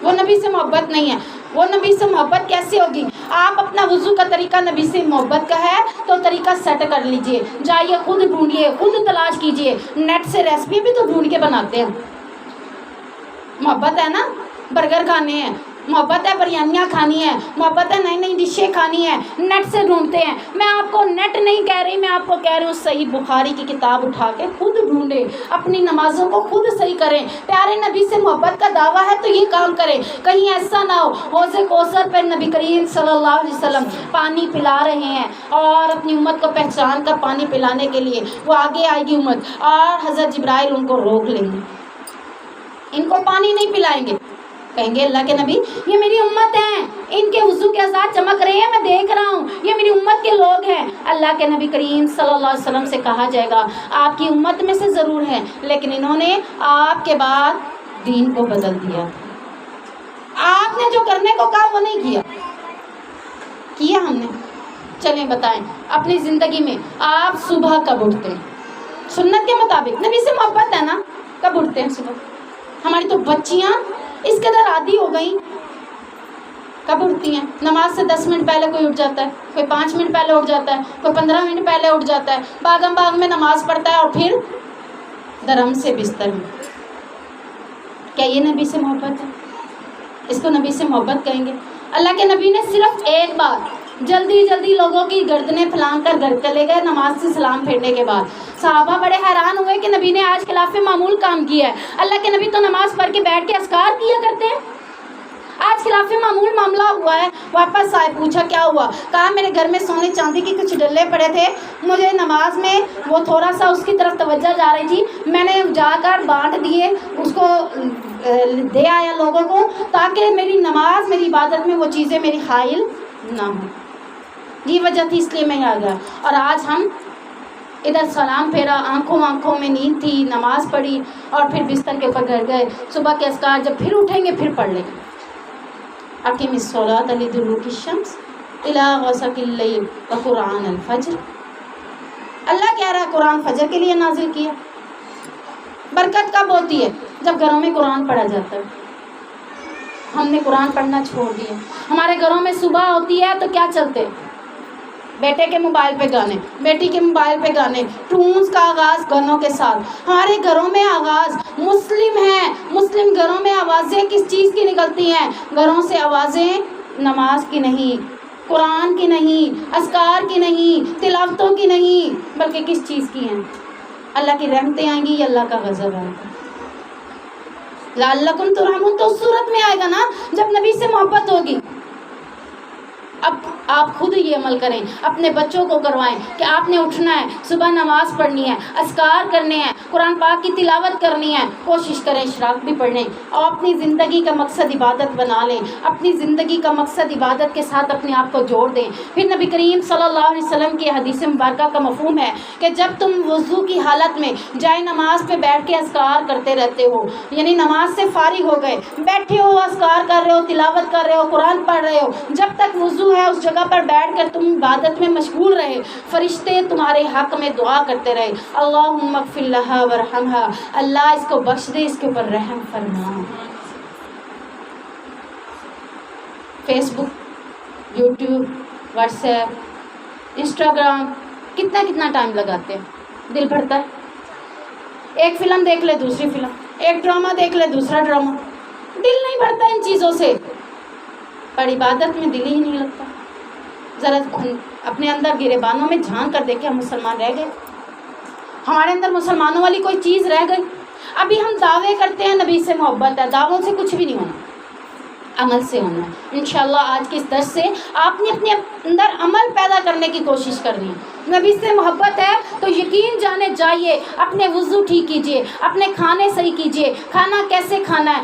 وہ نبی سے محبت نہیں ہے. وہ نبی سے محبت کیسے ہوگی؟ آپ اپنا وضو کا طریقہ نبی سے محبت کا ہے تو طریقہ سیٹ کر لیجئے، جائیے خود ڈھونڈیے، خود تلاش کیجئے. نیٹ سے ریسپی بھی تو ڈھونڈ کے بناتے ہیں. محبت ہے نا، برگر کھانے ہیں، محبت ہے بریانیاں کھانی ہے، محبت ہے نئی نئی ڈشیں کھانی ہے، نیٹ سے ڈھونڈتے ہیں. میں آپ کو نیٹ نہیں کہہ رہی، میں آپ کو کہہ رہی ہوں صحیح بخاری کی کتاب اٹھا کے خود ڈھونڈیں، اپنی نمازوں کو خود صحیح کریں. پیارے نبی سے محبت کا دعویٰ ہے تو یہ کام کریں. کہیں ایسا نہ ہو حوض کوثر پہ نبی کریم صلی اللہ علیہ وسلم پانی پلا رہے ہیں اور اپنی امت کو پہچان کر پانی پلانے کے لیے وہ آگے آئے گی امت، اور حضرت جبرائیل ان کو روک لیں گے، ان کو پانی نہیں پلائیں گے. کہیں گے اللہ کے نبی یہ میری امت ہیں، ان کے وضو کے اثرات چمک رہے ہیں، میں دیکھ رہا ہوں، یہ میری امت کے لوگ ہیں. اللہ کے نبی کریم صلی اللہ علیہ وسلم سے کہا جائے گا آپ کی امت میں سے ضرور ہیں لیکن انہوں نے آپ کے بعد دین کو بدل دیا. آپ نے جو کرنے کو کہا وہ نہیں کیا ہم نے. چلیں بتائیں اپنی زندگی میں آپ صبح کب اٹھتے ہیں؟ سنت کے مطابق نبی سے محبت ہے نا، کب اٹھتے ہیں صبح؟ ہماری تو بچیاں اس قدر عادی ہو گئیں، کب اٹھتی ہیں؟ نماز سے 10 منٹ پہلے کوئی اٹھ جاتا ہے، کوئی 5 منٹ پہلے اٹھ جاتا ہے، کوئی 15 منٹ پہلے اٹھ جاتا ہے، باغم باغ میں نماز پڑھتا ہے اور پھر درم سے بستر میں. کیا یہ نبی سے محبت ہے؟ اس کو نبی سے محبت کہیں گے؟ اللہ کے نبی نے صرف ایک بار جلدی جلدی لوگوں کی گردنیں پھلانگ کر گھر چلے گئے نماز سے سلام پھیرنے کے بعد. صحابہ بڑے حیران ہوئے کہ نبی نے آج خلاف معمول کام کیا ہے. اللہ کے نبی تو نماز پڑھ کے بیٹھ کے اذکار کیا کرتے ہیں، آج خلاف معمول معاملہ ہوا ہے. واپس آئے، پوچھا کیا ہوا؟ کہا میرے گھر میں سونے چاندی کے کچھ ڈلے پڑے تھے، مجھے نماز میں وہ تھوڑا سا اس کی طرف توجہ جا رہی تھی، میں نے جا کر بانٹ دیے، اس کو دے آیا لوگوں کو تاکہ میری نماز میری عبادت میں وہ چیزیں میری حائل نہ ہوں. یہ وجہ تھی اس لیے میں آ گیا. اور آج ہم ادھر سلام پھیرا، آنکھوں میں نیند تھی، نماز پڑھی اور پھر بستر کے اوپر گھر گئے. صبح کے اذکار جب پھر اٹھیں گے پھر پڑھ لیں گے. اقیم الصلاۃ لدلوک الشمس الی غسق اللیل وقرآن الفجر. اللہ کہہ رہا ہے قرآن فجر کے لیے نازل کیا. برکت کب ہوتی ہے؟ جب گھروں میں قرآن پڑھا جاتا ہے. ہم نے قرآن پڑھنا چھوڑ دیا. ہمارے گھروں میں صبح ہوتی ہے تو کیا چلتے؟ بیٹے کے موبائل پہ گانے، بیٹی کے موبائل پہ گانے، ٹونز کا آغاز گانوں کے ساتھ. ہمارے گھروں میں آغاز مسلم ہیں، مسلم گھروں میں آوازیں کس چیز کی نکلتی ہیں؟ گھروں سے آوازیں نماز کی نہیں، قرآن کی نہیں، اذکار کی نہیں، تلاوتوں کی نہیں، بلکہ کس چیز کی ہیں؟ اللہ کی رحمتیں آئیں گی یا اللہ کا غضب آئے گا؟ لعلکم ترحمون تو اس صورت میں آئے گا نا جب نبی سے محبت ہوگی. اب آپ خود یہ عمل کریں، اپنے بچوں کو کروائیں کہ آپ نے اٹھنا ہے، صبح نماز پڑھنی ہے، اذکار کرنے ہیں، قرآن پاک کی تلاوت کرنی ہے. کوشش کریں اشراق بھی پڑھ لیں اور اپنی زندگی کا مقصد عبادت بنا لیں. اپنی زندگی کا مقصد عبادت کے ساتھ اپنے آپ کو جوڑ دیں. پھر نبی کریم صلی اللہ علیہ وسلم کی حدیث مبارکہ کا مفہوم ہے کہ جب تم وضو کی حالت میں جائے نماز پہ بیٹھ کے اذکار کرتے رہتے ہو، یعنی نماز سے فارغ ہو گئے، بیٹھے ہو، اذکار کر رہے ہو، تلاوت کر رہے ہو، قرآن پڑھ رہے ہو، جب تک وضو ہے اس جگہ پر بیٹھ کر تم عبادت میں مشغول رہے، فرشتے تمہارے حق میں دعا کرتے رہے، اللہم اغفر لہا ورحمہا، اللہ اس کو بخش دے، اس کے اوپر رحم فرما. فیس بک، یوٹیوب، واٹس ایپ، انسٹاگرام، کتنا ٹائم لگاتے ہیں؟ دل بھرتا ہے. ایک فلم دیکھ لے دوسری فلم، ایک ڈرامہ دیکھ لے دوسرا ڈرامہ، دل نہیں بھرتا ان چیزوں سے، پر عبادت میں دل ہی نہیں لگتا. ذرا اپنے اندر گریبانوں میں جھانک کر دیکھیں، ہم مسلمان رہ گئے؟ ہمارے اندر مسلمانوں والی کوئی چیز رہ گئی؟ ابھی ہم دعوے کرتے ہیں نبی سے محبت ہے، دعووں سے کچھ بھی نہیں ہونا، عمل سے ہونا ہے. انشاءاللہ آج کے اس درس سے آپ نے اپنے اندر عمل پیدا کرنے کی کوشش کرنی ہے. نبی سے محبت ہے تو یقین جانے جائیے، اپنے وضو ٹھیک کیجئے، اپنے کھانے صحیح کیجئے. کھانا کیسے کھانا ہے؟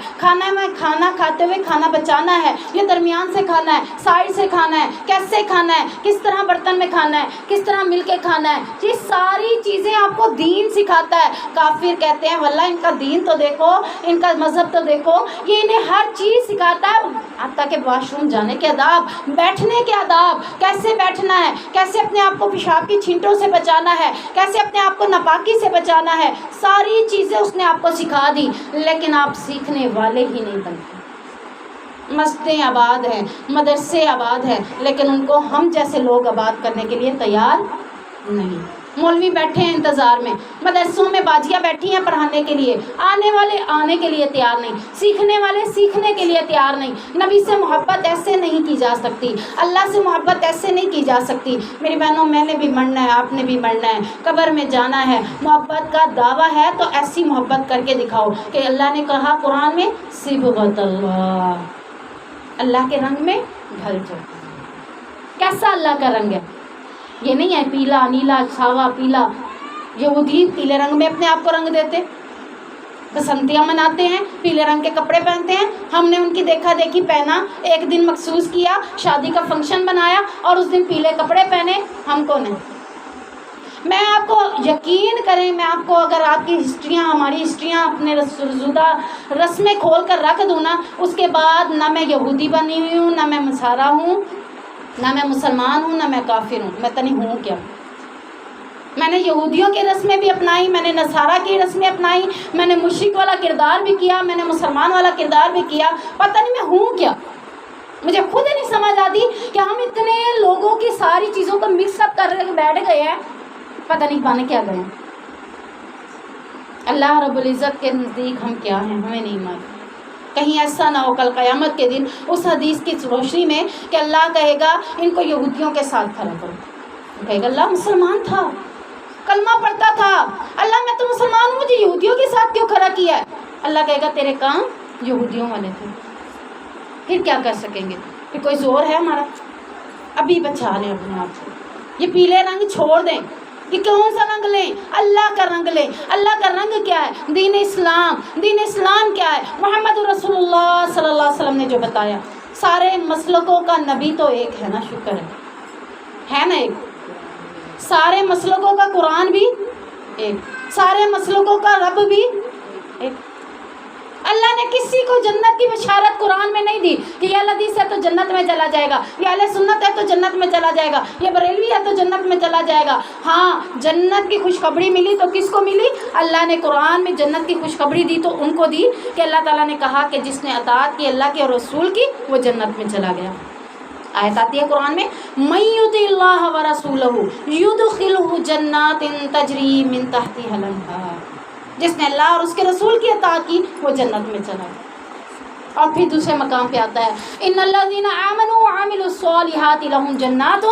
کھانا کھاتے ہوئے کھانا بچانا ہے، یہ درمیان سے کھانا ہے، سائڈ سے کھانا ہے، کیسے کھانا ہے، کس طرح برتن میں کھانا ہے، کس طرح مل کے کھانا ہے. یہ ساری چیزیں آپ کو دین سکھاتا ہے. کافر کہتے ہیں واللہ ان کا دین تو دیکھو، ان کا مذہب تو دیکھو، یہ انہیں ہر چیز سکھاتا ہے، حتیٰ کہ واش روم جانے کے آداب، بیٹھنے کے آداب، کیسے بیٹھنا ہے، کیسے اپنے آپ کو پیشاب کی چھینٹوں سے بچانا ہے، کیسے اپنے آپ کو ناپاکی سے بچانا ہے. ساری چیزیں اس نے آپ کو سکھا دی، لیکن آپ سیکھنے والے ہی نہیں بنتے. مسجدیں آباد ہیں، مدرسے آباد ہیں، لیکن ان کو ہم جیسے لوگ آباد کرنے کے لیے تیار نہیں۔ مولوی بیٹھے ہیں انتظار میں، مدرسوں میں باجیاں بیٹھی ہیں پڑھانے کے لیے، آنے والے آنے کے لیے تیار نہیں، سیکھنے والے سیکھنے کے لیے تیار نہیں۔ نبی سے محبت ایسے نہیں کی جا سکتی، اللہ سے محبت ایسے نہیں کی جا سکتی۔ میری بہنوں، میں نے بھی مرنا ہے، آپ نے بھی مرنا ہے، قبر میں جانا ہے۔ محبت کا دعویٰ ہے تو ایسی محبت کر کے دکھاؤ کہ اللہ نے کہا قرآن میں صبغۃ اللہ، اللہ کے رنگ میں ڈھل جاؤ۔ کیسا اللہ کا رنگ ہے؟ یہ نہیں ہے پیلا نیلا چھاوا پیلا۔ یہودی پیلے رنگ میں اپنے آپ کو رنگ دیتے، بسنتیاں مناتے ہیں، پیلے رنگ کے کپڑے پہنتے ہیں۔ ہم نے ان کی دیکھا دیکھی پہنا، ایک دن مخصوص کیا، شادی کا فنکشن بنایا اور اس دن پیلے کپڑے پہنے۔ ہم کون ہیں؟ میں آپ کو یقین کریں، میں آپ کو اگر آپ کی ہسٹریاں، ہماری ہسٹریاں اپنے زدہ رسمیں کھول کر رکھ دوں نا، اس کے بعد نہ میں یہودی بنی ہوئی ہوں، نہ میں مسارا ہوں، نہ میں مسلمان ہوں، نہ میں کافر ہوں۔ میں تنی ہوں کیا؟ میں نے یہودیوں کی رسمیں بھی اپنائی، میں نے نصارہ کی رسمیں اپنائی، میں نے مشرک والا کردار بھی کیا، میں نے مسلمان والا کردار بھی کیا۔ پتہ نہیں میں ہوں کیا؟ مجھے خود نہیں سمجھ آتی کہ ہم اتنے لوگوں کی ساری چیزوں کو مکس اپ کر کے بیٹھ گئے ہیں، پتہ نہیں پانے کیا گئے ہیں۔ اللہ رب العزت کے نزدیک ہم کیا ہیں ہمیں نہیں معلوم۔ کہیں ایسا نہ ہو کل قیامت کے دن اس حدیث کی روشنی میں کہ اللہ کہے گا ان کو یہودیوں کے ساتھ کھڑا کرو، کہے گا اللہ مسلمان تھا، کلمہ پڑھتا تھا، اللہ میں تو مسلمان ہوں، مجھے یہودیوں کے ساتھ کیوں کھڑا کیا ہے؟ اللہ کہے گا تیرے کام یہودیوں والے تھے۔ پھر کیا کر سکیں گے؟ پھر کوئی زور ہے ہمارا؟ ابھی بچا لیں اپنے آپ کو، یہ پیلے رنگ چھوڑ دیں۔ یہ کون سا رنگ لیں؟ اللہ کا رنگ لیں۔ اللہ کا رنگ کیا ہے؟ دین اسلام۔ دین اسلام کیا ہے؟ محمد رسول اللہ صلی اللہ علیہ وسلم نے جو بتایا۔ سارے مسلکوں کا نبی تو ایک ہے نا، شکر ہے نا ایک۔ سارے مسلکوں کا قرآن بھی ایک، سارے مسلکوں کا رب بھی ایک۔ اللہ نے کسی کو جنت کی بشارت قرآن میں نہیں دی کہ یہ حدیث ہے تو جنت میں چلا جائے گا، یہ اہل سنت ہے تو جنت میں چلا جائے گا، یہ بریلوی ہے تو جنت میں چلا جائے گا۔ ہاں، جنت کی خوشخبری ملی تو کس کو ملی؟ اللہ نے قرآن میں جنت کی خوشخبری دی تو ان کو دی کہ اللہ تعالیٰ نے کہا کہ جس نے اطاعت کی اللہ کے اور رسول کی وہ جنت میں چلا گیا۔ آیت آتی ہے قرآن میں، مَن یُطِعِ اللَّهَ وَرَسُولَهُ یُدْخِلْهُ جَنَّاتٍ تَجْرِی مِن تَحْتِہَا الْأَنْہَارُ، جس نے اللہ اور اس کے رسول کی اطاعت کی وہ جنت میں چلا گیا۔ اور پھر دوسرے مقام پہ آتا ہے، ان الذین آمنوا وعملوا الصالحات لهم جنات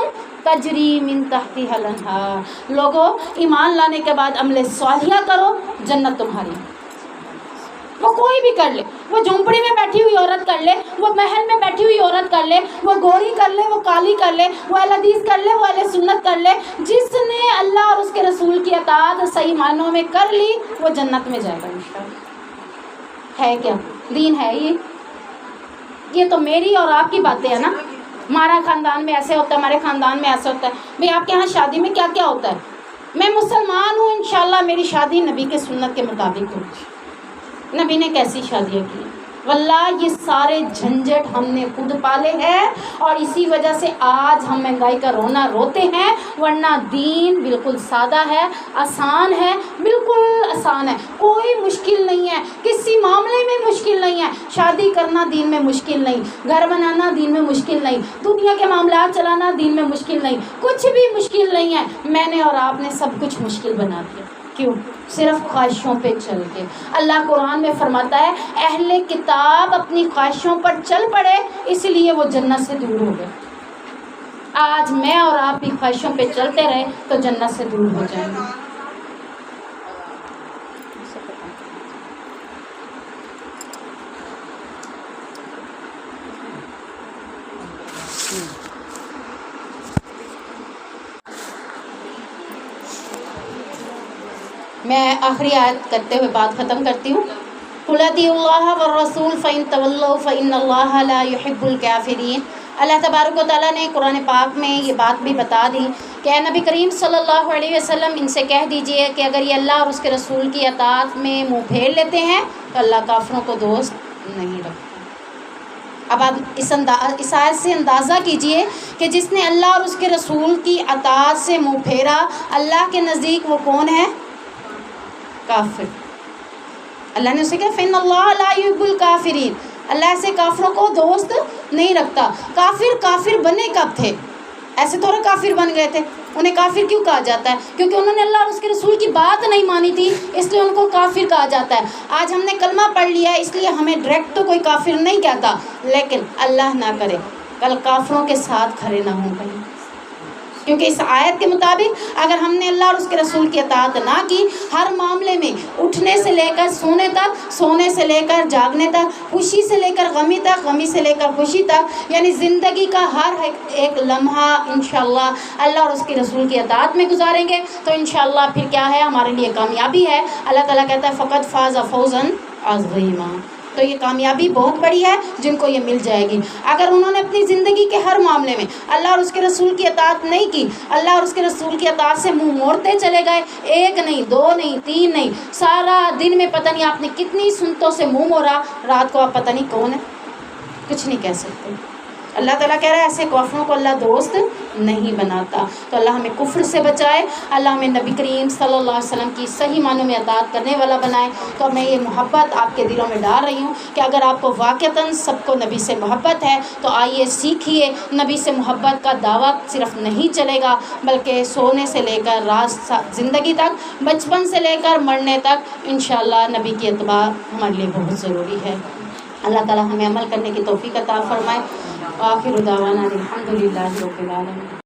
تجری من تحتها الانہار۔ لوگوں، ایمان لانے کے بعد عمل صالحہ کرو، جنت تمہاری۔ وہ کوئی بھی کر لے، وہ جھونپڑی میں بیٹھی ہوئی عورت کر لے، وہ محل میں بیٹھی ہوئی عورت کر لے، وہ گوری کر لے، وہ کالی کر لے، وہ اہل حدیث کر لے، وہ اہل سنت کر لے، جس نے اللہ اور اس کے رسول کی اطاعت صحیح معنوں میں کر لی وہ جنت میں جائے گا انشاءاللہ۔ ہے کیا دین ہے یہ تو میری اور آپ کی باتیں ہیں نا۔ ہمارا خاندان میں ایسے ہوتا ہے، ہمارے خاندان میں ایسے ہوتا ہے۔ بھئی آپ کے ہاں شادی میں کیا کیا ہوتا ہے؟ میں مسلمان ہوں، انشاءاللہ میری شادی نبی کے سنت کے مطابق ہوگی۔ نبی نے کیسی شادیاں کی؟ واللہ یہ سارے جھنجٹ ہم نے خود پالے ہیں، اور اسی وجہ سے آج ہم مہنگائی کا رونا روتے ہیں، ورنہ دین بالکل سادہ ہے، آسان ہے، بالکل آسان ہے، کوئی مشکل نہیں ہے، کسی معاملے میں مشکل نہیں ہے۔ شادی کرنا دین میں مشکل نہیں، گھر بنانا دین میں مشکل نہیں، دنیا کے معاملات چلانا دین میں مشکل نہیں، کچھ بھی مشکل نہیں ہے۔ میں نے اور آپ نے سب کچھ مشکل بنا دیا، کیوں؟ صرف خواہشوں پہ چل کے۔ اللہ قرآن میں فرماتا ہے اہل کتاب اپنی خواہشوں پر چل پڑے، اس لیے وہ جنت سے دور ہو گئے۔ آج میں اور آپ بھی خواہشوں پہ چلتے رہے تو جنت سے دور ہو جائیں گے۔ میں آخری آیت کرتے ہوئے بات ختم کرتی ہوں۔ قُلْ اطیعوا اللَّهَ وَالرَّسُولَ فَإِن تَوَلَّوْا فَإِنَّ اللَّهَ لَا يُحِبُّ الْكَافِرِينَ۔ اللہ تبارک و تعالیٰ نے قرآن پاک میں یہ بات بھی بتا دی کہ اے نبی کریم صلی اللہ علیہ وسلم ان سے کہہ دیجئے کہ اگر یہ اللہ اور اس کے رسول کی اطاعت میں منہ پھیر لیتے ہیں تو اللہ کافروں کو دوست نہیں رکھتا۔ اب آپ اس آیت سے اندازہ کیجئے کہ جس نے اللہ اور اس کے رسول کی اطاعت سے منہ پھیرا، اللہ کے نزدیک وہ کون ہے؟ کافر۔ اللہ نے اسے کہا فَإِنَّ اللَّهَ لَا يُحِبُّ الْكَافِرِينَ، اللہ ایسے کافروں کو دوست نہیں رکھتا۔ کافر بنے کب تھے؟ ایسے تھوڑا کافر بن گئے تھے۔ انہیں کافر کیوں کہا جاتا ہے؟ کیونکہ انہوں نے اللہ اور اس کے رسول کی بات نہیں مانی تھی، اس لیے ان کو کافر کہا جاتا ہے۔ آج ہم نے کلمہ پڑھ لیا ہے، اس لیے ہمیں ڈائریکٹ تو کوئی کافر نہیں کہتا، لیکن اللہ نہ کرے کل کافروں کے ساتھ کھڑے نہ ہوں کہیں، کیونکہ اس آیت کے مطابق اگر ہم نے اللہ اور اس کے رسول کی اطاعت نہ کی، ہر معاملے میں اٹھنے سے لے کر سونے تک، سونے سے لے کر جاگنے تک، خوشی سے لے کر غمی تک، غمی سے لے کر خوشی تک، یعنی زندگی کا ہر ایک لمحہ انشاءاللہ اللہ اور اس کے رسول کی اطاعت میں گزاریں گے تو انشاءاللہ پھر کیا ہے، ہمارے لیے کامیابی ہے۔ اللہ تعالیٰ کہتا ہے فقط فاز فوزا عظیما، تو یہ کامیابی بہت بڑی ہے جن کو یہ مل جائے گی۔ اگر انہوں نے اپنی زندگی کے ہر معاملے میں اللہ اور اس کے رسول کی اطاعت نہیں کی، اللہ اور اس کے رسول کی اطاعت سے منہ موڑتے چلے گئے، ایک نہیں، دو نہیں، تین نہیں، سارا دن میں پتہ نہیں آپ نے کتنی سنتوں سے منہ موڑا، رات کو آپ پتہ نہیں کون ہے، کچھ نہیں کہہ سکتے۔ اللہ تعالیٰ کہہ رہا ہے ایسے کافروں کو اللہ دوست نہیں بناتا۔ تو اللہ ہمیں کفر سے بچائے، اللہ ہمیں نبی کریم صلی اللہ علیہ وسلم کی صحیح معنوں میں اطاعت کرنے والا بنائے۔ تو میں یہ محبت آپ کے دلوں میں ڈال رہی ہوں کہ اگر آپ کو واقعتاً سب کو نبی سے محبت ہے تو آئیے سیکھیے۔ نبی سے محبت کا دعویٰ صرف نہیں چلے گا، بلکہ سونے سے لے کر رات زندگی تک، بچپن سے لے کر مرنے تک انشاءاللہ نبی کی اتباع ہمارے لیے بہت ضروری ہے۔ اللہ تعالیٰ ہمیں عمل کرنے کی توفیق عطا فرمائے۔ آخر دعوانا الحمدللہ رب العالمین۔